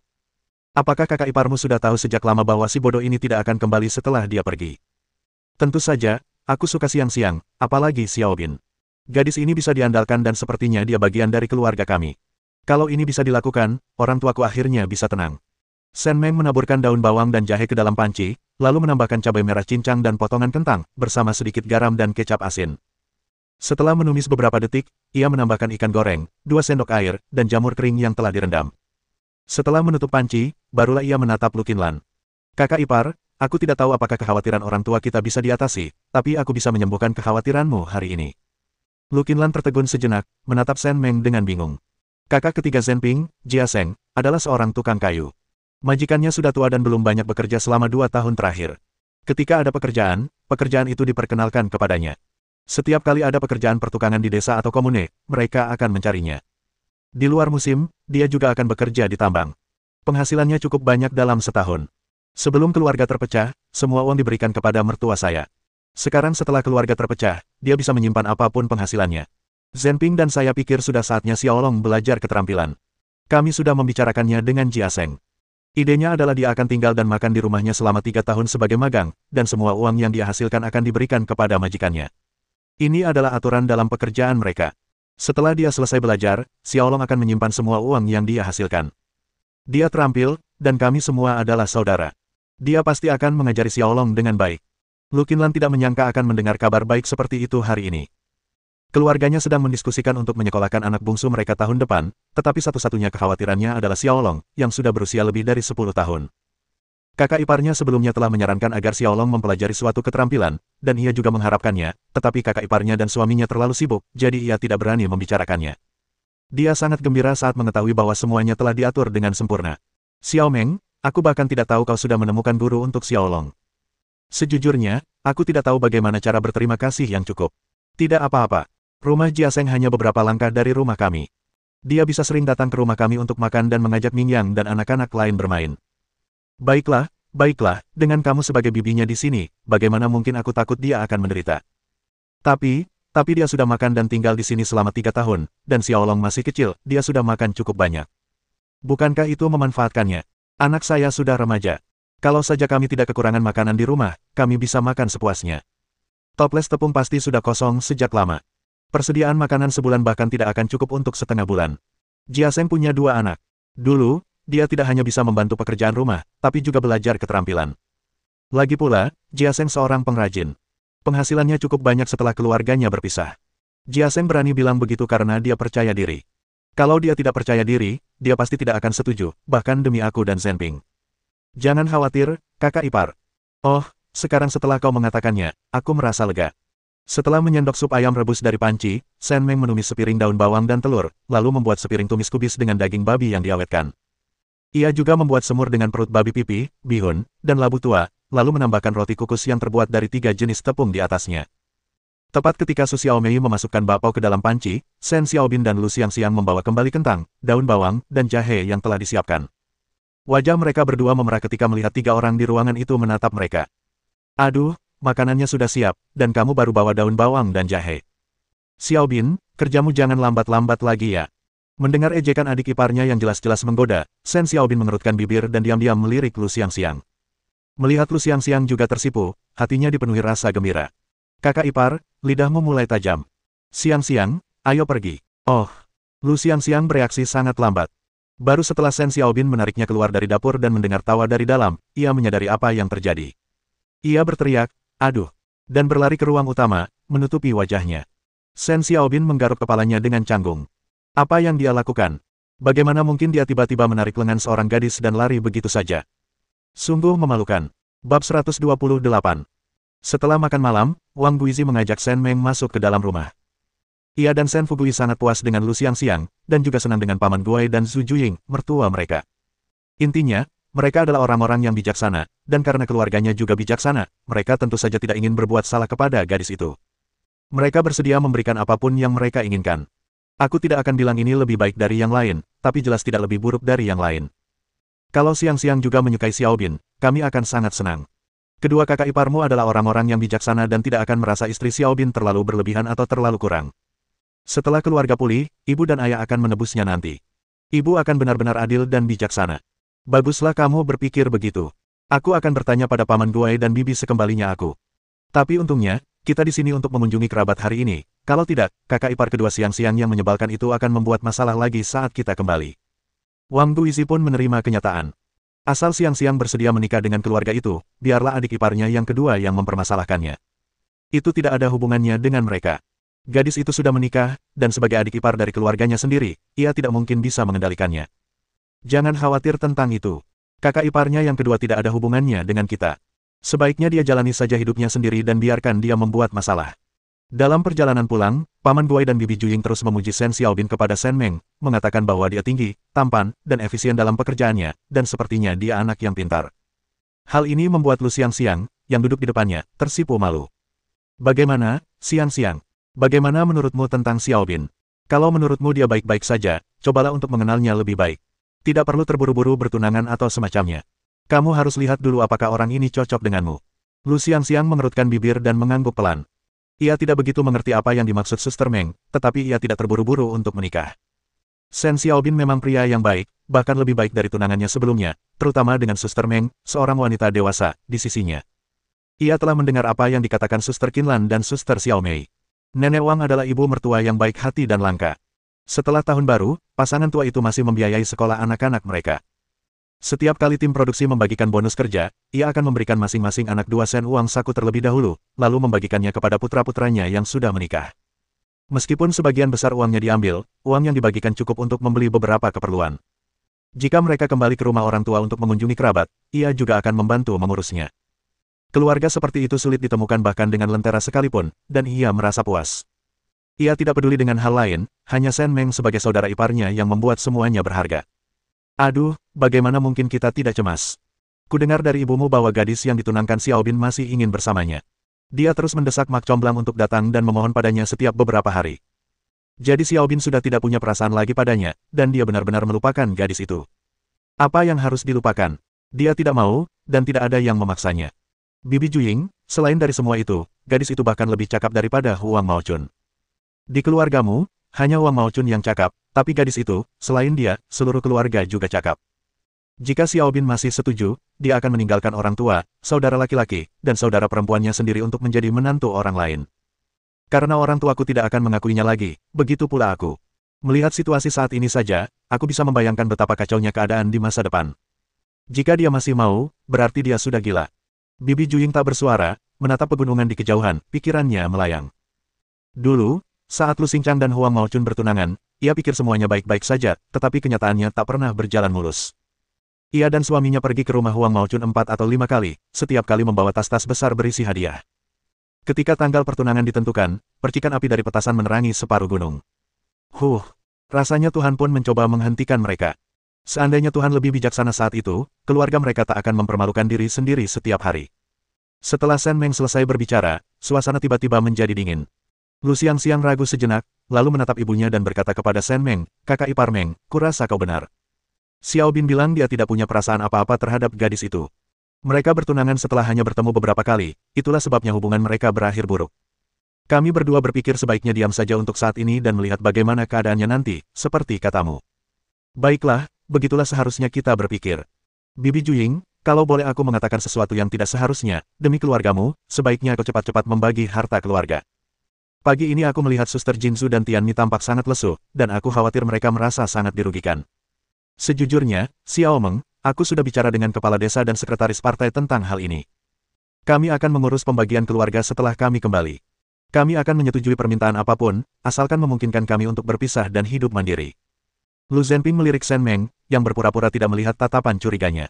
Apakah kakak iparmu sudah tahu sejak lama bahwa si bodoh ini tidak akan kembali setelah dia pergi? Tentu saja, aku suka siang-siang, apalagi Xiaobin. Gadis ini bisa diandalkan dan sepertinya dia bagian dari keluarga kami. Kalau ini bisa dilakukan, orang tuaku akhirnya bisa tenang. Shen Meng menaburkan daun bawang dan jahe ke dalam panci, lalu menambahkan cabai merah cincang dan potongan kentang, bersama sedikit garam dan kecap asin. Setelah menumis beberapa detik, ia menambahkan ikan goreng, 2 sendok air, dan jamur kering yang telah direndam. Setelah menutup panci, barulah ia menatap Lu Qinlan. Kakak ipar, aku tidak tahu apakah kekhawatiran orang tua kita bisa diatasi, tapi aku bisa menyembuhkan kekhawatiranmu hari ini. Lu Qinlan tertegun sejenak, menatap Shen Meng dengan bingung. Kakak ketiga Zhenping, Jia Seng, adalah seorang tukang kayu. Majikannya sudah tua dan belum banyak bekerja selama 2 tahun terakhir. Ketika ada pekerjaan, pekerjaan itu diperkenalkan kepadanya. Setiap kali ada pekerjaan pertukangan di desa atau komune, mereka akan mencarinya. Di luar musim, dia juga akan bekerja di tambang. Penghasilannya cukup banyak dalam setahun. Sebelum keluarga terpecah, semua uang diberikan kepada mertua saya. Sekarang setelah keluarga terpecah, dia bisa menyimpan apapun penghasilannya. Zhenping dan saya pikir sudah saatnya Xiaolong belajar keterampilan. Kami sudah membicarakannya dengan Jia Seng. Idenya adalah dia akan tinggal dan makan di rumahnya selama 3 tahun sebagai magang, dan semua uang yang dia hasilkan akan diberikan kepada majikannya. Ini adalah aturan dalam pekerjaan mereka. Setelah dia selesai belajar, Xiaolong akan menyimpan semua uang yang dia hasilkan. Dia terampil, dan kami semua adalah saudara. Dia pasti akan mengajari Xiaolong dengan baik. Lu Qinlan tidak menyangka akan mendengar kabar baik seperti itu hari ini. Keluarganya sedang mendiskusikan untuk menyekolahkan anak bungsu mereka tahun depan, tetapi satu-satunya kekhawatirannya adalah Xiaolong, yang sudah berusia lebih dari 10 tahun. Kakak iparnya sebelumnya telah menyarankan agar Xiaolong mempelajari suatu keterampilan, dan ia juga mengharapkannya, tetapi kakak iparnya dan suaminya terlalu sibuk, jadi ia tidak berani membicarakannya. Dia sangat gembira saat mengetahui bahwa semuanya telah diatur dengan sempurna. Xiao Meng, aku bahkan tidak tahu kau sudah menemukan guru untuk Xiaolong. Sejujurnya, aku tidak tahu bagaimana cara berterima kasih yang cukup. Tidak apa-apa. Rumah Jia Seng hanya beberapa langkah dari rumah kami. Dia bisa sering datang ke rumah kami untuk makan dan mengajak Ming Yang dan anak-anak lain bermain. Baiklah, baiklah, dengan kamu sebagai bibinya di sini, bagaimana mungkin aku takut dia akan menderita. Tapi dia sudah makan dan tinggal di sini selama 3 tahun, dan Xiaolong masih kecil, dia sudah makan cukup banyak. Bukankah itu memanfaatkannya? Anak saya sudah remaja. Kalau saja kami tidak kekurangan makanan di rumah, kami bisa makan sepuasnya. Toples tepung pasti sudah kosong sejak lama. Persediaan makanan sebulan bahkan tidak akan cukup untuk setengah bulan. Jia Seng punya 2 anak. Dulu, dia tidak hanya bisa membantu pekerjaan rumah, tapi juga belajar keterampilan. Lagi pula, Jia Seng seorang pengrajin. Penghasilannya cukup banyak setelah keluarganya berpisah. Jia Seng berani bilang begitu karena dia percaya diri. Kalau dia tidak percaya diri, dia pasti tidak akan setuju, bahkan demi aku dan Zhenping. Jangan khawatir, kakak ipar. Oh, sekarang setelah kau mengatakannya, aku merasa lega. Setelah menyendok sup ayam rebus dari panci, Shen Meng menumis sepiring daun bawang dan telur, lalu membuat sepiring tumis kubis dengan daging babi yang diawetkan. Ia juga membuat semur dengan perut babi pipi, bihun, dan labu tua, lalu menambahkan roti kukus yang terbuat dari 3 jenis tepung di atasnya. Tepat ketika Su Xiaomei memasukkan bakpao ke dalam panci, Shen Xiaobin dan Lu Xiangxiang membawa kembali kentang, daun bawang, dan jahe yang telah disiapkan. Wajah mereka berdua memerah ketika melihat 3 orang di ruangan itu menatap mereka. Aduh, makanannya sudah siap, dan kamu baru bawa daun bawang dan jahe. Xiaobin, kerjamu jangan lambat-lambat lagi ya. Mendengar ejekan adik iparnya yang jelas-jelas menggoda, Shen Xiaobin mengerutkan bibir dan diam-diam melirik Lu Xiangxiang. Melihat Lu Xiangxiang juga tersipu, hatinya dipenuhi rasa gembira. Kakak ipar, lidahmu mulai tajam. Xiangxiang, ayo pergi. Oh, Lu Xiangxiang bereaksi sangat lambat. Baru setelah Shen Xiaobin menariknya keluar dari dapur dan mendengar tawa dari dalam, ia menyadari apa yang terjadi. Ia berteriak, aduh, dan berlari ke ruang utama, menutupi wajahnya. Shen Xiaobin menggaruk kepalanya dengan canggung. Apa yang dia lakukan? Bagaimana mungkin dia tiba-tiba menarik lengan seorang gadis dan lari begitu saja? Sungguh memalukan. Bab 128. Setelah makan malam, Wang Guizi mengajak Shen Meng masuk ke dalam rumah. Ia dan Shen Fugui sangat puas dengan Lu Xiangxiang, dan juga senang dengan Paman Guai dan Zhu Juying, mertua mereka. Intinya, mereka adalah orang-orang yang bijaksana, dan karena keluarganya juga bijaksana, mereka tentu saja tidak ingin berbuat salah kepada gadis itu. Mereka bersedia memberikan apapun yang mereka inginkan. Aku tidak akan bilang ini lebih baik dari yang lain, tapi jelas tidak lebih buruk dari yang lain. Kalau Xiangxiang juga menyukai Xiaobin, kami akan sangat senang. Kedua kakak iparmu adalah orang-orang yang bijaksana dan tidak akan merasa istri Xiaobin terlalu berlebihan atau terlalu kurang. Setelah keluarga pulih, ibu dan ayah akan menebusnya nanti. Ibu akan benar-benar adil dan bijaksana. Baguslah kamu berpikir begitu. Aku akan bertanya pada Paman Guai dan Bibi sekembalinya aku. Tapi untungnya, kita di sini untuk mengunjungi kerabat hari ini. Kalau tidak, kakak ipar kedua Xiangxiang yang menyebalkan itu akan membuat masalah lagi saat kita kembali. Wang Guizi pun menerima kenyataan. Asal Xiangxiang bersedia menikah dengan keluarga itu, biarlah adik iparnya yang kedua yang mempermasalahkannya. Itu tidak ada hubungannya dengan mereka. Gadis itu sudah menikah, dan sebagai adik ipar dari keluarganya sendiri, ia tidak mungkin bisa mengendalikannya. Jangan khawatir tentang itu. Kakak iparnya yang kedua tidak ada hubungannya dengan kita. Sebaiknya dia jalani saja hidupnya sendiri dan biarkan dia membuat masalah. Dalam perjalanan pulang, Paman Guai dan Bibi Juying terus memuji Shen Xiaobin kepada Shen Meng, mengatakan bahwa dia tinggi, tampan, dan efisien dalam pekerjaannya, dan sepertinya dia anak yang pintar. Hal ini membuat Lu Xiangxiang, yang duduk di depannya, tersipu malu. Bagaimana, Xiangxiang? Bagaimana menurutmu tentang Xiaobin? Kalau menurutmu dia baik-baik saja, cobalah untuk mengenalnya lebih baik. Tidak perlu terburu-buru bertunangan atau semacamnya. Kamu harus lihat dulu apakah orang ini cocok denganmu. Lu Xiangxiang mengerutkan bibir dan mengangguk pelan. Ia tidak begitu mengerti apa yang dimaksud Suster Meng, tetapi ia tidak terburu-buru untuk menikah. Shen Xiaobin memang pria yang baik, bahkan lebih baik dari tunangannya sebelumnya, terutama dengan Suster Meng, seorang wanita dewasa, di sisinya. Ia telah mendengar apa yang dikatakan Suster Qinlan dan Suster Xiaomei. Nenek Wang adalah ibu mertua yang baik hati dan langka. Setelah tahun baru, pasangan tua itu masih membiayai sekolah anak-anak mereka. Setiap kali tim produksi membagikan bonus kerja, ia akan memberikan masing-masing anak 2 sen uang saku terlebih dahulu, lalu membagikannya kepada putra-putranya yang sudah menikah. Meskipun sebagian besar uangnya diambil, uang yang dibagikan cukup untuk membeli beberapa keperluan. Jika mereka kembali ke rumah orang tua untuk mengunjungi kerabat, ia juga akan membantu mengurusnya. Keluarga seperti itu sulit ditemukan bahkan dengan lentera sekalipun, dan ia merasa puas. Ia tidak peduli dengan hal lain, hanya Shen Meng sebagai saudara iparnya yang membuat semuanya berharga. Aduh, bagaimana mungkin kita tidak cemas? Kudengar dari ibumu bahwa gadis yang ditunangkan Xiaobin masih ingin bersamanya. Dia terus mendesak Mak Comblang untuk datang dan memohon padanya setiap beberapa hari. Jadi Xiaobin sudah tidak punya perasaan lagi padanya, dan dia benar-benar melupakan gadis itu. Apa yang harus dilupakan? Dia tidak mau, dan tidak ada yang memaksanya. Bibi Juying, selain dari semua itu, gadis itu bahkan lebih cakap daripada Huang Maochun. Di keluargamu, hanya Huang Maochun yang cakap, tapi gadis itu, selain dia, seluruh keluarga juga cakap. Jika Xiaobin masih setuju, dia akan meninggalkan orang tua, saudara laki-laki, dan saudara perempuannya sendiri untuk menjadi menantu orang lain. Karena orang tuaku tidak akan mengakuinya lagi, begitu pula aku. Melihat situasi saat ini saja, aku bisa membayangkan betapa kacaunya keadaan di masa depan. Jika dia masih mau, berarti dia sudah gila. Bibi Juying tak bersuara, menatap pegunungan di kejauhan, pikirannya melayang. Dulu, saat Lu Xingchang dan Huang Maochun bertunangan, ia pikir semuanya baik-baik saja, tetapi kenyataannya tak pernah berjalan mulus. Ia dan suaminya pergi ke rumah Huang Maochun 4 atau 5 kali, setiap kali membawa tas-tas besar berisi hadiah. Ketika tanggal pertunangan ditentukan, percikan api dari petasan menerangi separuh gunung. Rasanya Tuhan pun mencoba menghentikan mereka. Seandainya Tuhan lebih bijaksana saat itu, keluarga mereka tak akan mempermalukan diri sendiri setiap hari. Setelah Shen Meng selesai berbicara, suasana tiba-tiba menjadi dingin. Lu Xiangxiang ragu sejenak, lalu menatap ibunya dan berkata kepada Shen Meng, kakak ipar Meng, kurasa kau benar. Xiao Bin bilang dia tidak punya perasaan apa-apa terhadap gadis itu. Mereka bertunangan setelah hanya bertemu beberapa kali, itulah sebabnya hubungan mereka berakhir buruk. Kami berdua berpikir sebaiknya diam saja untuk saat ini dan melihat bagaimana keadaannya nanti, seperti katamu. Baiklah, begitulah seharusnya kita berpikir. Bibi Juying, kalau boleh aku mengatakan sesuatu yang tidak seharusnya, demi keluargamu, sebaiknya kau cepat-cepat membagi harta keluarga. Pagi ini aku melihat Suster Jinzu dan Tianmi tampak sangat lesu, dan aku khawatir mereka merasa sangat dirugikan. Sejujurnya, Xiao Meng, aku sudah bicara dengan kepala desa dan sekretaris partai tentang hal ini. Kami akan mengurus pembagian keluarga setelah kami kembali. Kami akan menyetujui permintaan apapun, asalkan memungkinkan kami untuk berpisah dan hidup mandiri. Lu Zhenping melirik Shen Meng, yang berpura-pura tidak melihat tatapan curiganya.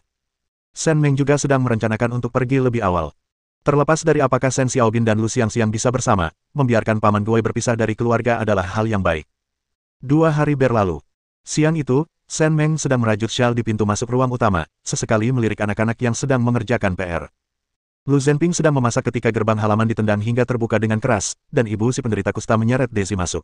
Shen Meng juga sedang merencanakan untuk pergi lebih awal. Terlepas dari apakah Shen Xiaobin dan Lu Xiangxiang bisa bersama, membiarkan Paman Gui berpisah dari keluarga adalah hal yang baik. 2 hari berlalu. Siang itu, Shen Meng sedang merajut syal di pintu masuk ruang utama, sesekali melirik anak-anak yang sedang mengerjakan PR. Lu Zhenping sedang memasak ketika gerbang halaman ditendang hingga terbuka dengan keras, dan ibu si penderita kusta menyeret Daisy masuk.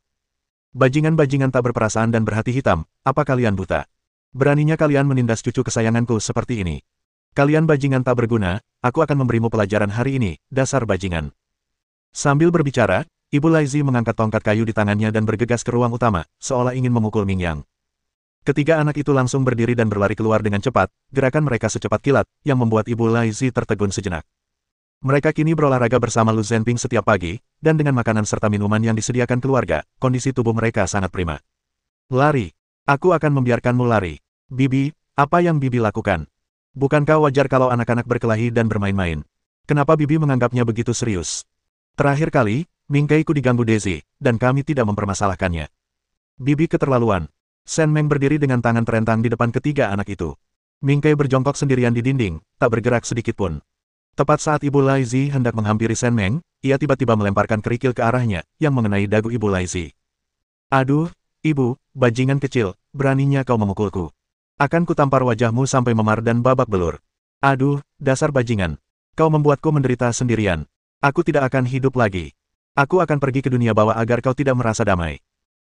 Bajingan-bajingan tak berperasaan dan berhati hitam, apa kalian buta? Beraninya kalian menindas cucu kesayanganku seperti ini. Kalian bajingan tak berguna, aku akan memberimu pelajaran hari ini, dasar bajingan. Sambil berbicara, Ibu Laizi mengangkat tongkat kayu di tangannya dan bergegas ke ruang utama, seolah ingin memukul Mingyang. Ketiga anak itu langsung berdiri dan berlari keluar dengan cepat, gerakan mereka secepat kilat, yang membuat Ibu Laizi tertegun sejenak. Mereka kini berolahraga bersama Lu Zhenping setiap pagi, dan dengan makanan serta minuman yang disediakan keluarga, kondisi tubuh mereka sangat prima. Lari. Aku akan membiarkanmu lari. Bibi, apa yang Bibi lakukan? Bukankah wajar kalau anak-anak berkelahi dan bermain-main? Kenapa Bibi menganggapnya begitu serius? Terakhir kali, Mingkeiku diganggu Daisy, dan kami tidak mempermasalahkannya. Bibi keterlaluan. Shen Meng berdiri dengan tangan terentang di depan ketiga anak itu. Mingkei berjongkok sendirian di dinding, tak bergerak sedikit pun. Tepat saat Ibu Laizi hendak menghampiri Shen Meng, ia tiba-tiba melemparkan kerikil ke arahnya, yang mengenai dagu Ibu Laizi. Aduh, Ibu, bajingan kecil, beraninya kau memukulku. Akan kutampar wajahmu sampai memar dan babak belur. Aduh, dasar bajingan. Kau membuatku menderita sendirian. Aku tidak akan hidup lagi. Aku akan pergi ke dunia bawah agar kau tidak merasa damai.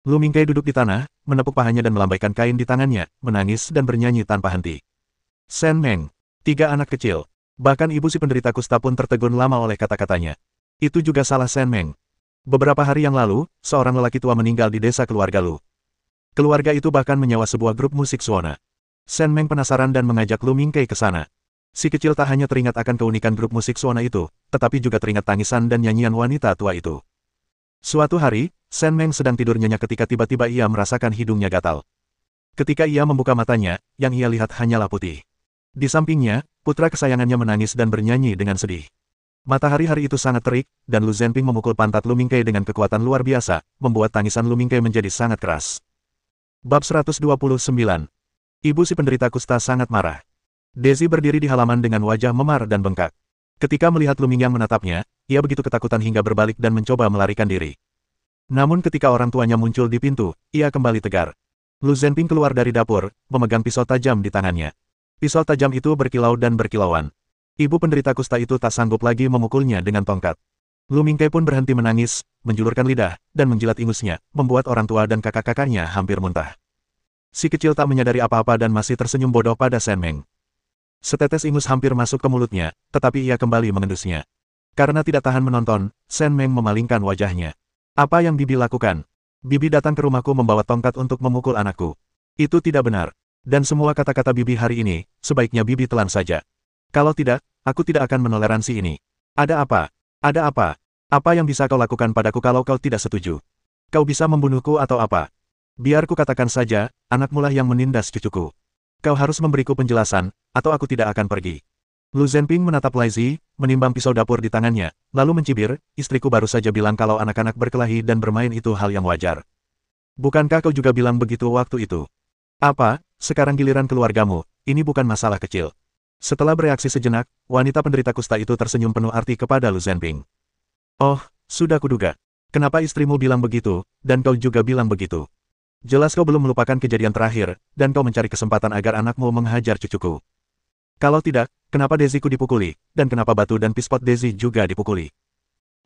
Lu Mingkei duduk di tanah, menepuk pahanya dan melambaikan kain di tangannya, menangis dan bernyanyi tanpa henti. Shen Meng, 3 anak kecil. Bahkan ibu si penderita kusta pun tertegun lama oleh kata-katanya. Itu juga salah Shen Meng. Beberapa hari yang lalu, seorang lelaki tua meninggal di desa keluarga Lu. Keluarga itu bahkan menyewa sebuah grup musik suona. Shen Meng penasaran dan mengajak Lu Mingkei ke sana. Si kecil tak hanya teringat akan keunikan grup musik suona itu, tetapi juga teringat tangisan dan nyanyian wanita tua itu. Suatu hari, Shen Meng sedang tidur nyenyak ketika tiba-tiba ia merasakan hidungnya gatal. Ketika ia membuka matanya, yang ia lihat hanyalah putih. Di sampingnya, putra kesayangannya menangis dan bernyanyi dengan sedih. Matahari hari itu sangat terik, dan Lu Zhenping memukul pantat Lu Mingkei dengan kekuatan luar biasa, membuat tangisan Lu Mingkei menjadi sangat keras. Bab 129. Ibu si penderita kusta sangat marah. Daisy berdiri di halaman dengan wajah memar dan bengkak. Ketika melihat Lu Mingyang menatapnya, ia begitu ketakutan hingga berbalik dan mencoba melarikan diri. Namun ketika orang tuanya muncul di pintu, ia kembali tegar. Lu Zhenping keluar dari dapur, memegang pisau tajam di tangannya. Pisau tajam itu berkilau dan berkilauan. Ibu penderita kusta itu tak sanggup lagi memukulnya dengan tongkat. Lu Mingkei pun berhenti menangis, menjulurkan lidah, dan menjilat ingusnya, membuat orang tua dan kakak-kakaknya hampir muntah. Si kecil tak menyadari apa-apa dan masih tersenyum bodoh pada Shen Meng. Setetes ingus hampir masuk ke mulutnya, tetapi ia kembali mengendusnya. Karena tidak tahan menonton, Shen Meng memalingkan wajahnya. Apa yang Bibi lakukan? Bibi datang ke rumahku membawa tongkat untuk memukul anakku. Itu tidak benar. Dan semua kata-kata Bibi hari ini, sebaiknya Bibi telan saja. Kalau tidak, aku tidak akan menoleransi ini. Ada apa? Ada apa? Apa yang bisa kau lakukan padaku kalau kau tidak setuju? Kau bisa membunuhku atau apa? Biar ku katakan saja, anakmu lah yang menindas cucuku. Kau harus memberiku penjelasan, atau aku tidak akan pergi. Lu Zhenping menatap Laizi, menimbang pisau dapur di tangannya, lalu mencibir, istriku baru saja bilang kalau anak-anak berkelahi dan bermain itu hal yang wajar. Bukankah kau juga bilang begitu waktu itu? Apa, sekarang giliran keluargamu, ini bukan masalah kecil. Setelah bereaksi sejenak, wanita penderita kusta itu tersenyum penuh arti kepada Lu Zhenping. Oh, sudah kuduga. Kenapa istrimu bilang begitu, dan kau juga bilang begitu? Jelas kau belum melupakan kejadian terakhir, dan kau mencari kesempatan agar anakmu menghajar cucuku. Kalau tidak, kenapa Daisyku dipukuli, dan kenapa batu dan pispot Daisy juga dipukuli?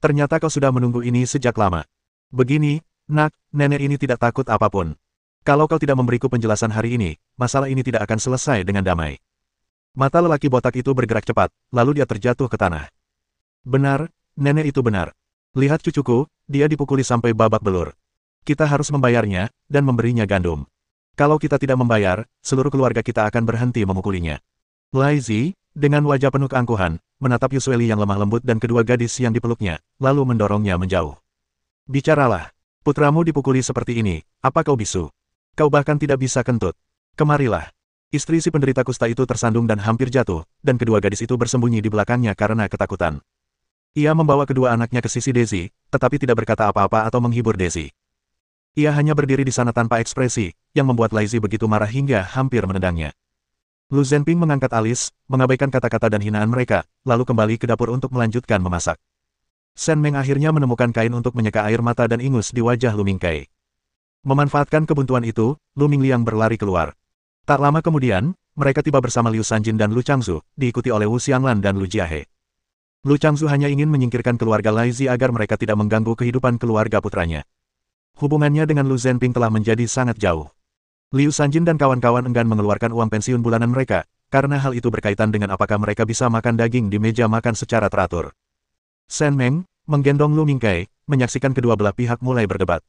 Ternyata kau sudah menunggu ini sejak lama. Begini, nak, nenek ini tidak takut apapun. Kalau kau tidak memberiku penjelasan hari ini, masalah ini tidak akan selesai dengan damai. Mata lelaki botak itu bergerak cepat, lalu dia terjatuh ke tanah. Benar, nenek itu benar. Lihat cucuku, dia dipukuli sampai babak belur. Kita harus membayarnya, dan memberinya gandum. Kalau kita tidak membayar, seluruh keluarga kita akan berhenti memukulinya. Lai Zi, dengan wajah penuh keangkuhan, menatap Yusueli yang lemah lembut dan kedua gadis yang dipeluknya, lalu mendorongnya menjauh. Bicaralah. Putramu dipukuli seperti ini, apa kau bisu? Kau bahkan tidak bisa kentut. Kemarilah. Istri si penderita kusta itu tersandung dan hampir jatuh, dan kedua gadis itu bersembunyi di belakangnya karena ketakutan. Ia membawa kedua anaknya ke sisi Daisy, tetapi tidak berkata apa-apa atau menghibur Daisy. Ia hanya berdiri di sana tanpa ekspresi, yang membuat Lai Zi begitu marah hingga hampir menendangnya. Lu Zhenping mengangkat alis, mengabaikan kata-kata dan hinaan mereka, lalu kembali ke dapur untuk melanjutkan memasak. Shen Meng akhirnya menemukan kain untuk menyeka air mata dan ingus di wajah Lu Mingkai. Memanfaatkan kebuntuan itu, Lu Mingliang berlari keluar. Tak lama kemudian, mereka tiba bersama Liu Sanjin dan Lu Changzu, diikuti oleh Wu Xianglan dan Lu Jiahe. Lu Changzu hanya ingin menyingkirkan keluarga Lai Zi agar mereka tidak mengganggu kehidupan keluarga putranya. Hubungannya dengan Lu Zhenping telah menjadi sangat jauh. Liu Sanjin dan kawan-kawan enggan mengeluarkan uang pensiun bulanan mereka, karena hal itu berkaitan dengan apakah mereka bisa makan daging di meja makan secara teratur. Shen Meng, menggendong Lu Mingkai, menyaksikan kedua belah pihak mulai berdebat.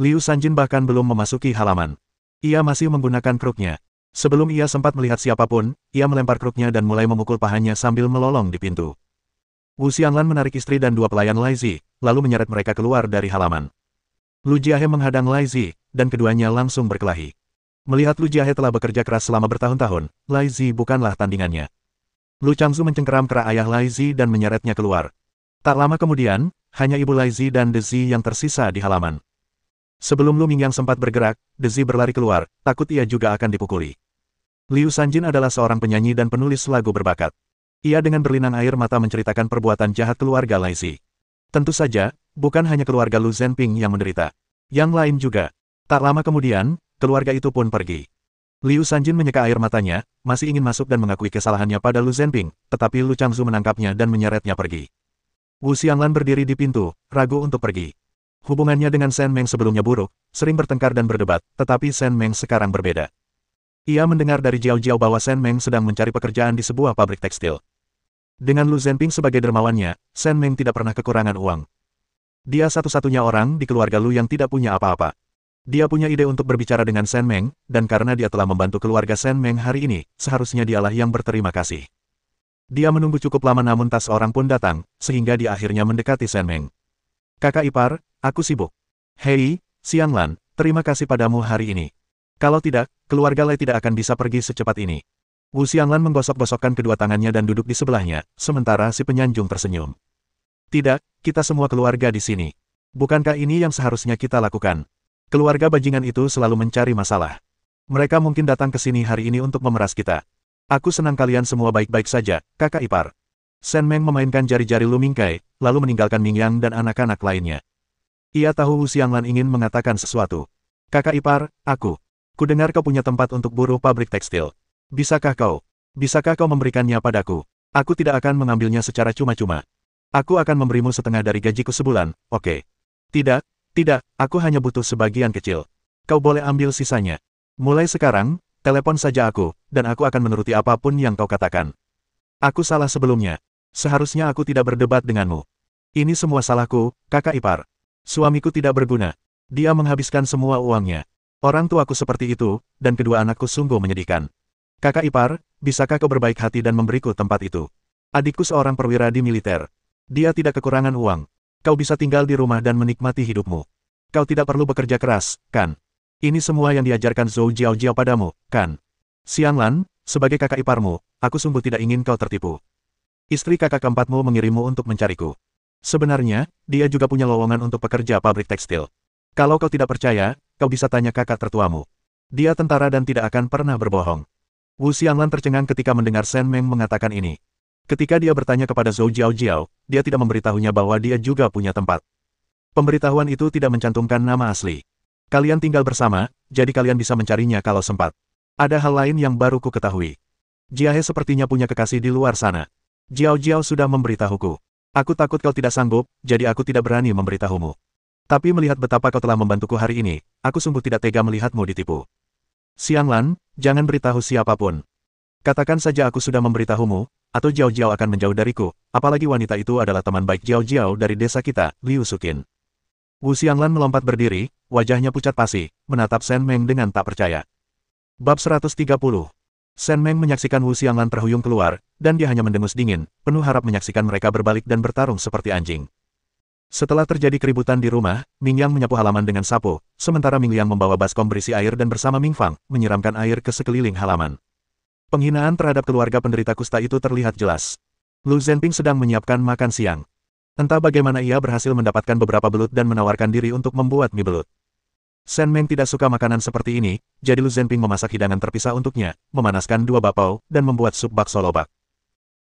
Liu Sanjin bahkan belum memasuki halaman. Ia masih menggunakan kruknya. Sebelum ia sempat melihat siapapun, ia melempar kruknya dan mulai memukul pahanya sambil melolong di pintu. Wu Xianglan menarik istri dan dua pelayan Lai Zi, lalu menyeret mereka keluar dari halaman. Lu Jiahe menghadang Lai Zi, dan keduanya langsung berkelahi. Melihat Lu Jiahe telah bekerja keras selama bertahun-tahun, Lai Zi bukanlah tandingannya. Lu Changzu mencengkeram kera ayah Lai Zi dan menyeretnya keluar. Tak lama kemudian, hanya ibu Lai Zi dan De Zi yang tersisa di halaman. Sebelum Lu Mingyang sempat bergerak, De Zi berlari keluar, takut ia juga akan dipukuli. Liu Sanjin adalah seorang penyanyi dan penulis lagu berbakat. Ia dengan berlinang air mata menceritakan perbuatan jahat keluarga Lai Zi. Tentu saja, bukan hanya keluarga Lu Zhenping yang menderita. Yang lain juga. Tak lama kemudian, keluarga itu pun pergi. Liu Sanjin menyeka air matanya, masih ingin masuk dan mengakui kesalahannya pada Lu Zhenping, tetapi Lu Changzu menangkapnya dan menyeretnya pergi. Wu Xianglan berdiri di pintu, ragu untuk pergi. Hubungannya dengan Shen Meng sebelumnya buruk, sering bertengkar dan berdebat, tetapi Shen Meng sekarang berbeda. Ia mendengar dari Jiao-Jiao bahwa Shen Meng sedang mencari pekerjaan di sebuah pabrik tekstil. Dengan Lu Zhenping sebagai dermawannya, Shen Meng tidak pernah kekurangan uang. Dia satu-satunya orang di keluarga Lu yang tidak punya apa-apa. Dia punya ide untuk berbicara dengan Shen Meng, dan karena dia telah membantu keluarga Shen Meng hari ini, seharusnya dialah yang berterima kasih. Dia menunggu cukup lama namun tak seorang pun datang, sehingga dia akhirnya mendekati Shen Meng. Kakak ipar, aku sibuk. Hei, Xianglan, terima kasih padamu hari ini. Kalau tidak, keluarga Lai tidak akan bisa pergi secepat ini. Wu Xianglan menggosok-gosokkan kedua tangannya dan duduk di sebelahnya, sementara si penyanjung tersenyum. Tidak, kita semua keluarga di sini. Bukankah ini yang seharusnya kita lakukan? Keluarga bajingan itu selalu mencari masalah. Mereka mungkin datang ke sini hari ini untuk memeras kita. Aku senang kalian semua baik-baik saja, kakak ipar. Shen Meng memainkan jari-jari Lu Mingkai, lalu meninggalkan Mingyang dan anak-anak lainnya. Ia tahu Wu Xianglan ingin mengatakan sesuatu. Kakak ipar, ku dengar kau punya tempat untuk buruh pabrik tekstil. Bisakah kau memberikannya padaku? Aku tidak akan mengambilnya secara cuma-cuma. Aku akan memberimu setengah dari gajiku sebulan, oke? Tidak, aku hanya butuh sebagian kecil. Kau boleh ambil sisanya. Mulai sekarang, telepon saja aku, dan aku akan menuruti apapun yang kau katakan. Aku salah sebelumnya. Seharusnya aku tidak berdebat denganmu. Ini semua salahku, kakak ipar. Suamiku tidak berguna. Dia menghabiskan semua uangnya. Orang tuaku seperti itu, dan kedua anakku sungguh menyedihkan. Kakak ipar, bisakah kau berbaik hati dan memberiku tempat itu? Adikku seorang perwira di militer. Dia tidak kekurangan uang. Kau bisa tinggal di rumah dan menikmati hidupmu. Kau tidak perlu bekerja keras, kan? Ini semua yang diajarkan Zhou Jiao-Jiao padamu, kan? Xianglan, sebagai kakak iparmu, aku sungguh tidak ingin kau tertipu. Istri kakak keempatmu mengirimmu untuk mencariku. Sebenarnya, dia juga punya lowongan untuk pekerja pabrik tekstil. Kalau kau tidak percaya, kau bisa tanya kakak tertuamu. Dia tentara dan tidak akan pernah berbohong. Wu Xianglan tercengang ketika mendengar Shen Meng mengatakan ini. Ketika dia bertanya kepada Zhou Jiao-Jiao, dia tidak memberitahunya bahwa dia juga punya tempat. Pemberitahuan itu tidak mencantumkan nama asli. Kalian tinggal bersama, jadi kalian bisa mencarinya kalau sempat. Ada hal lain yang baru ku ketahui. Jiahe sepertinya punya kekasih di luar sana. Jiao-Jiao sudah memberitahuku. Aku takut kau tidak sanggup, jadi aku tidak berani memberitahumu. Tapi melihat betapa kau telah membantuku hari ini, aku sungguh tidak tega melihatmu ditipu. Xianglan, jangan beritahu siapapun. Katakan saja aku sudah memberitahumu, atau Jiao Jiao akan menjauh dariku, apalagi wanita itu adalah teman baik Jiao Jiao dari desa kita, Liu Sukin. Wu Xianglan melompat berdiri, wajahnya pucat pasi, menatap Shen Meng dengan tak percaya. Bab 130. Shen Meng menyaksikan Wu Xianglan terhuyung keluar, dan dia hanya mendengus dingin, penuh harap menyaksikan mereka berbalik dan bertarung seperti anjing. Setelah terjadi keributan di rumah, Ming Yang menyapu halaman dengan sapu, sementara Ming Liang membawa baskom berisi air dan bersama Ming Fang, menyiramkan air ke sekeliling halaman. Penghinaan terhadap keluarga penderita kusta itu terlihat jelas. Lu Zhenping sedang menyiapkan makan siang. Entah bagaimana ia berhasil mendapatkan beberapa belut dan menawarkan diri untuk membuat mie belut. Shen Meng tidak suka makanan seperti ini, jadi Lu Zhenping memasak hidangan terpisah untuknya, memanaskan 2 bakpao, dan membuat sup bakso lobak.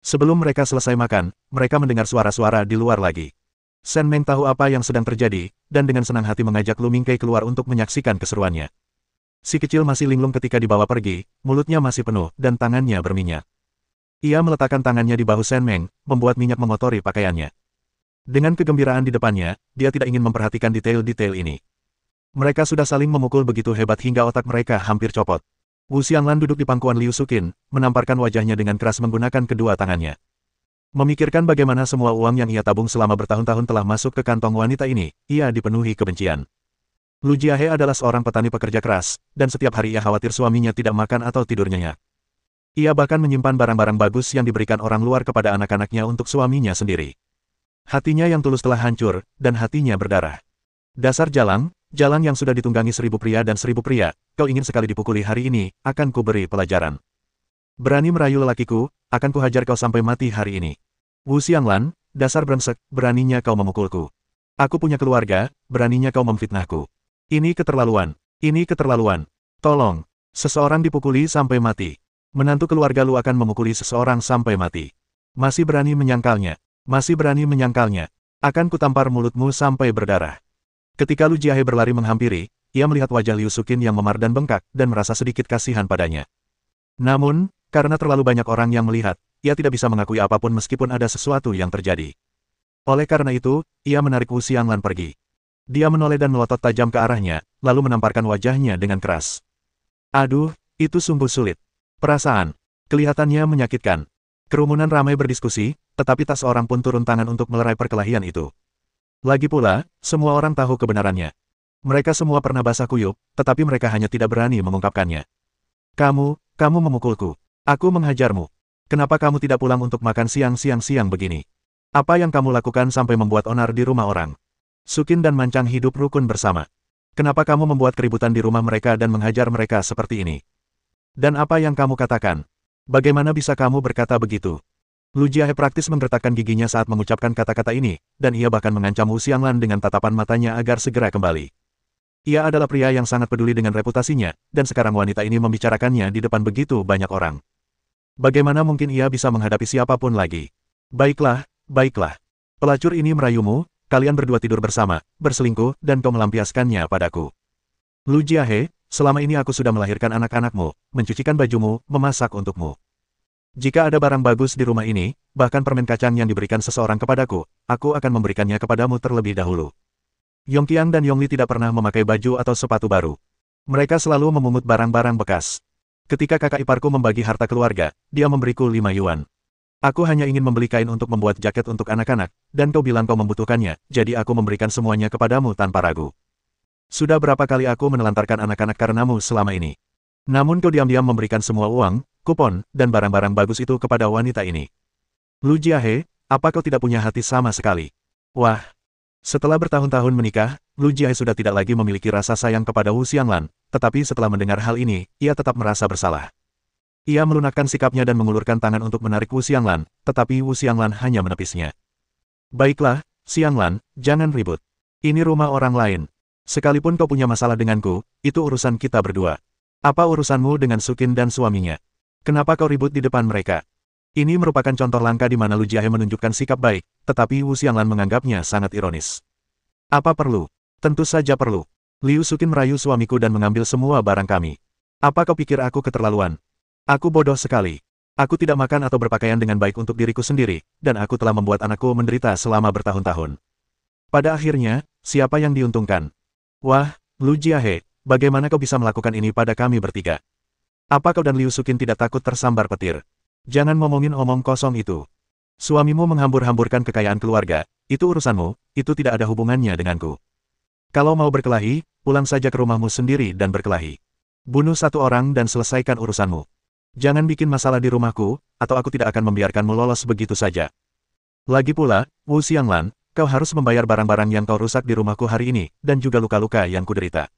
Sebelum mereka selesai makan, mereka mendengar suara-suara di luar lagi. Shen Meng tahu apa yang sedang terjadi, dan dengan senang hati mengajak Lu Mingkei keluar untuk menyaksikan keseruannya. Si kecil masih linglung ketika dibawa pergi, mulutnya masih penuh, dan tangannya berminyak. Ia meletakkan tangannya di bahu Shen Meng, membuat minyak mengotori pakaiannya. Dengan kegembiraan di depannya, dia tidak ingin memperhatikan detail-detail ini. Mereka sudah saling memukul begitu hebat hingga otak mereka hampir copot. Wu Xianglan duduk di pangkuan Liu Sukin, menamparkan wajahnya dengan keras menggunakan kedua tangannya. Memikirkan bagaimana semua uang yang ia tabung selama bertahun-tahun telah masuk ke kantong wanita ini, ia dipenuhi kebencian. Lu Jiahe adalah seorang petani pekerja keras, dan setiap hari ia khawatir suaminya tidak makan atau tidur nyenyak. Ia bahkan menyimpan barang-barang bagus yang diberikan orang luar kepada anak-anaknya untuk suaminya sendiri. Hatinya yang tulus telah hancur, dan hatinya berdarah. Dasar jalang yang sudah ditunggangi 1000 pria dan 1000 pria, kau ingin sekali dipukuli hari ini, akan kuberi pelajaran. Berani merayu lelakiku, akan kuhajar kau sampai mati hari ini. Wu Xianglan, dasar brengsek, beraninya kau memukulku. Aku punya keluarga, beraninya kau memfitnahku. Ini keterlaluan. Ini keterlaluan. Tolong. Seseorang dipukuli sampai mati. Menantu keluarga Lu akan memukuli seseorang sampai mati. Masih berani menyangkalnya. Masih berani menyangkalnya. Akan kutampar mulutmu sampai berdarah. Ketika Lu Jiahe berlari menghampiri, ia melihat wajah Liu Sukin yang memar dan bengkak, dan merasa sedikit kasihan padanya. Namun, karena terlalu banyak orang yang melihat, ia tidak bisa mengakui apapun meskipun ada sesuatu yang terjadi. Oleh karena itu, ia menarik Wu Xianglan pergi. Dia menoleh dan melotot tajam ke arahnya, lalu menamparkan wajahnya dengan keras. Aduh, itu sungguh sulit. Perasaan. Kelihatannya menyakitkan. Kerumunan ramai berdiskusi, tetapi tak seorang pun turun tangan untuk melerai perkelahian itu. Lagi pula, semua orang tahu kebenarannya. Mereka semua pernah basah kuyup, tetapi mereka hanya tidak berani mengungkapkannya. Kamu memukulku. Aku menghajarmu. Kenapa kamu tidak pulang untuk makan siang begini? Apa yang kamu lakukan sampai membuat onar di rumah orang? Sukin dan Mancang hidup rukun bersama. Kenapa kamu membuat keributan di rumah mereka dan menghajar mereka seperti ini? Dan apa yang kamu katakan? Bagaimana bisa kamu berkata begitu? Lu Jiahe praktis menggertakkan giginya saat mengucapkan kata-kata ini, dan ia bahkan mengancam Wu Xianglan dengan tatapan matanya agar segera kembali. Ia adalah pria yang sangat peduli dengan reputasinya, dan sekarang wanita ini membicarakannya di depan begitu banyak orang. Bagaimana mungkin ia bisa menghadapi siapapun lagi? Baiklah. Pelacur ini merayumu. Kalian berdua tidur bersama, berselingkuh, dan kau melampiaskannya padaku. Lu Jiahe, selama ini aku sudah melahirkan anak-anakmu, mencucikan bajumu, memasak untukmu. Jika ada barang bagus di rumah ini, bahkan permen kacang yang diberikan seseorang kepadaku, aku akan memberikannya kepadamu terlebih dahulu. Yongqiang dan Yongli tidak pernah memakai baju atau sepatu baru. Mereka selalu memungut barang-barang bekas. Ketika kakak iparku membagi harta keluarga, dia memberiku 5 yuan. Aku hanya ingin membeli kain untuk membuat jaket untuk anak-anak, dan kau bilang kau membutuhkannya, jadi aku memberikan semuanya kepadamu tanpa ragu. Sudah berapa kali aku menelantarkan anak-anak karenamu selama ini? Namun kau diam-diam memberikan semua uang, kupon, dan barang-barang bagus itu kepada wanita ini. Lu Jiahe, apa kau tidak punya hati sama sekali? Wah! Setelah bertahun-tahun menikah, Lu Jiahe sudah tidak lagi memiliki rasa sayang kepada Wu Xianglan, tetapi setelah mendengar hal ini, ia tetap merasa bersalah. Ia melunakkan sikapnya dan mengulurkan tangan untuk menarik Wu Xianglan, tetapi Wu Xianglan hanya menepisnya. Baiklah, Xianglan, jangan ribut. Ini rumah orang lain. Sekalipun kau punya masalah denganku, itu urusan kita berdua. Apa urusanmu dengan Sukin dan suaminya? Kenapa kau ribut di depan mereka? Ini merupakan contoh langka di mana Lu Jiahe menunjukkan sikap baik, tetapi Wu Xianglan menganggapnya sangat ironis. Apa perlu? Tentu saja perlu. Liu Sukin merayu suamiku dan mengambil semua barang kami. Apa kau pikir aku keterlaluan? Aku bodoh sekali. Aku tidak makan atau berpakaian dengan baik untuk diriku sendiri, dan aku telah membuat anakku menderita selama bertahun-tahun. Pada akhirnya, siapa yang diuntungkan? Wah, Lu Jiahe, bagaimana kau bisa melakukan ini pada kami bertiga? Apa kau dan Liu Sukin tidak takut tersambar petir? Jangan ngomongin omong kosong itu. Suamimu menghambur-hamburkan kekayaan keluarga, itu urusanmu, itu tidak ada hubungannya denganku. Kalau mau berkelahi, pulang saja ke rumahmu sendiri dan berkelahi. Bunuh satu orang dan selesaikan urusanmu. Jangan bikin masalah di rumahku, atau aku tidak akan membiarkanmu lolos begitu saja. Lagi pula, Wu Xianglan, kau harus membayar barang-barang yang kau rusak di rumahku hari ini, dan juga luka-luka yang kuderita.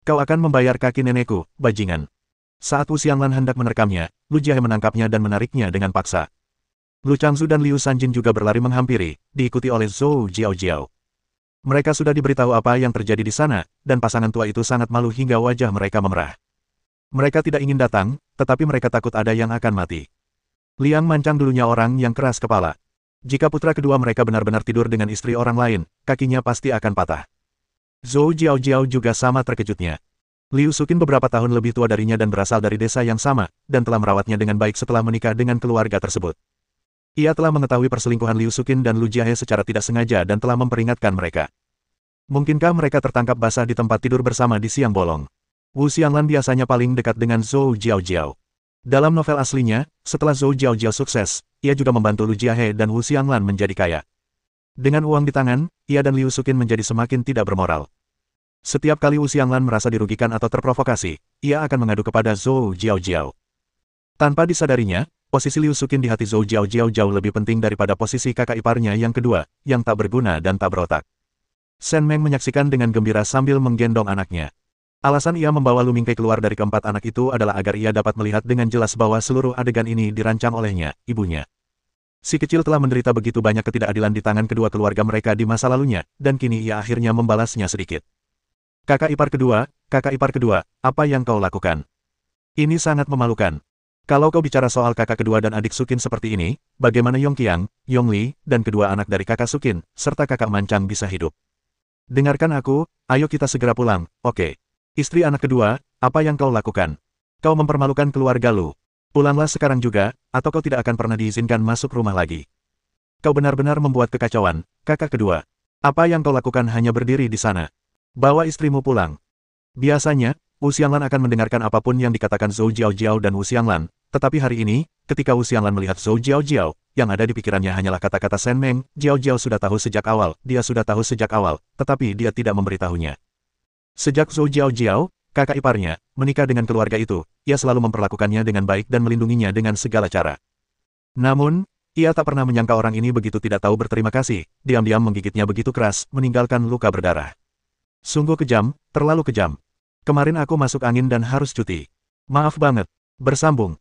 Kau akan membayar kaki nenekku, bajingan. Saat Wu Xianglan hendak menerkamnya, Lu Jiahe menangkapnya dan menariknya dengan paksa. Lu Changzu dan Liu Sanjin juga berlari menghampiri, diikuti oleh Zhou Jiaojiao. Mereka sudah diberitahu apa yang terjadi di sana, dan pasangan tua itu sangat malu hingga wajah mereka memerah. Mereka tidak ingin datang, tetapi mereka takut ada yang akan mati. Liang Mancang dulunya orang yang keras kepala. Jika putra kedua mereka benar-benar tidur dengan istri orang lain, kakinya pasti akan patah. Zhou Jiaojiao juga sama terkejutnya. Liu Sukin beberapa tahun lebih tua darinya dan berasal dari desa yang sama, dan telah merawatnya dengan baik setelah menikah dengan keluarga tersebut. Ia telah mengetahui perselingkuhan Liu Sukin dan Lu Jiahe secara tidak sengaja dan telah memperingatkan mereka. Mungkinkah mereka tertangkap basah di tempat tidur bersama di siang bolong? Wu Xianglan biasanya paling dekat dengan Zhou Jiaojiao. Dalam novel aslinya, setelah Zhou Jiaojiao sukses, ia juga membantu Lu Jiahe dan Wu Xianglan menjadi kaya. Dengan uang di tangan, ia dan Liu Sukin menjadi semakin tidak bermoral. Setiap kali Wu Xianglan merasa dirugikan atau terprovokasi, ia akan mengadu kepada Zhou Jiaojiao. Tanpa disadarinya, posisi Liu Sukin di hati Zhou Jiaojiao jauh lebih penting daripada posisi kakak iparnya yang kedua, yang tak berguna dan tak berotak. Shen Meng menyaksikan dengan gembira sambil menggendong anaknya. Alasan ia membawa Lu Mingkai keluar dari keempat anak itu adalah agar ia dapat melihat dengan jelas bahwa seluruh adegan ini dirancang olehnya, ibunya. Si kecil telah menderita begitu banyak ketidakadilan di tangan kedua keluarga mereka di masa lalunya, dan kini ia akhirnya membalasnya sedikit. Kakak ipar kedua, apa yang kau lakukan? Ini sangat memalukan. Kalau kau bicara soal kakak kedua dan adik Sukin seperti ini, bagaimana Yongqiang, Yongli, dan kedua anak dari kakak Sukin, serta kakak Mancang bisa hidup? Dengarkan aku, ayo kita segera pulang, oke. Istri anak kedua, apa yang kau lakukan? Kau mempermalukan keluarga Lu. Pulanglah sekarang juga, atau kau tidak akan pernah diizinkan masuk rumah lagi. Kau benar-benar membuat kekacauan, kakak kedua. Apa yang kau lakukan hanya berdiri di sana. Bawa istrimu pulang. Biasanya, Wu Xianglan akan mendengarkan apapun yang dikatakan Zhou Jiaojiao dan Wu Xianglan, tetapi hari ini, ketika Wu Xianglan melihat Zhou Jiaojiao, yang ada di pikirannya hanyalah kata-kata Shen Meng, Jiaojiao sudah tahu sejak awal, tetapi dia tidak memberitahunya. Sejak Zhou Jiaojiao, kakak iparnya, menikah dengan keluarga itu, ia selalu memperlakukannya dengan baik dan melindunginya dengan segala cara. Namun, ia tak pernah menyangka orang ini begitu tidak tahu berterima kasih, diam-diam menggigitnya begitu keras, meninggalkan luka berdarah. Sungguh kejam, terlalu kejam. Kemarin aku masuk angin dan harus cuti. Maaf banget. Bersambung.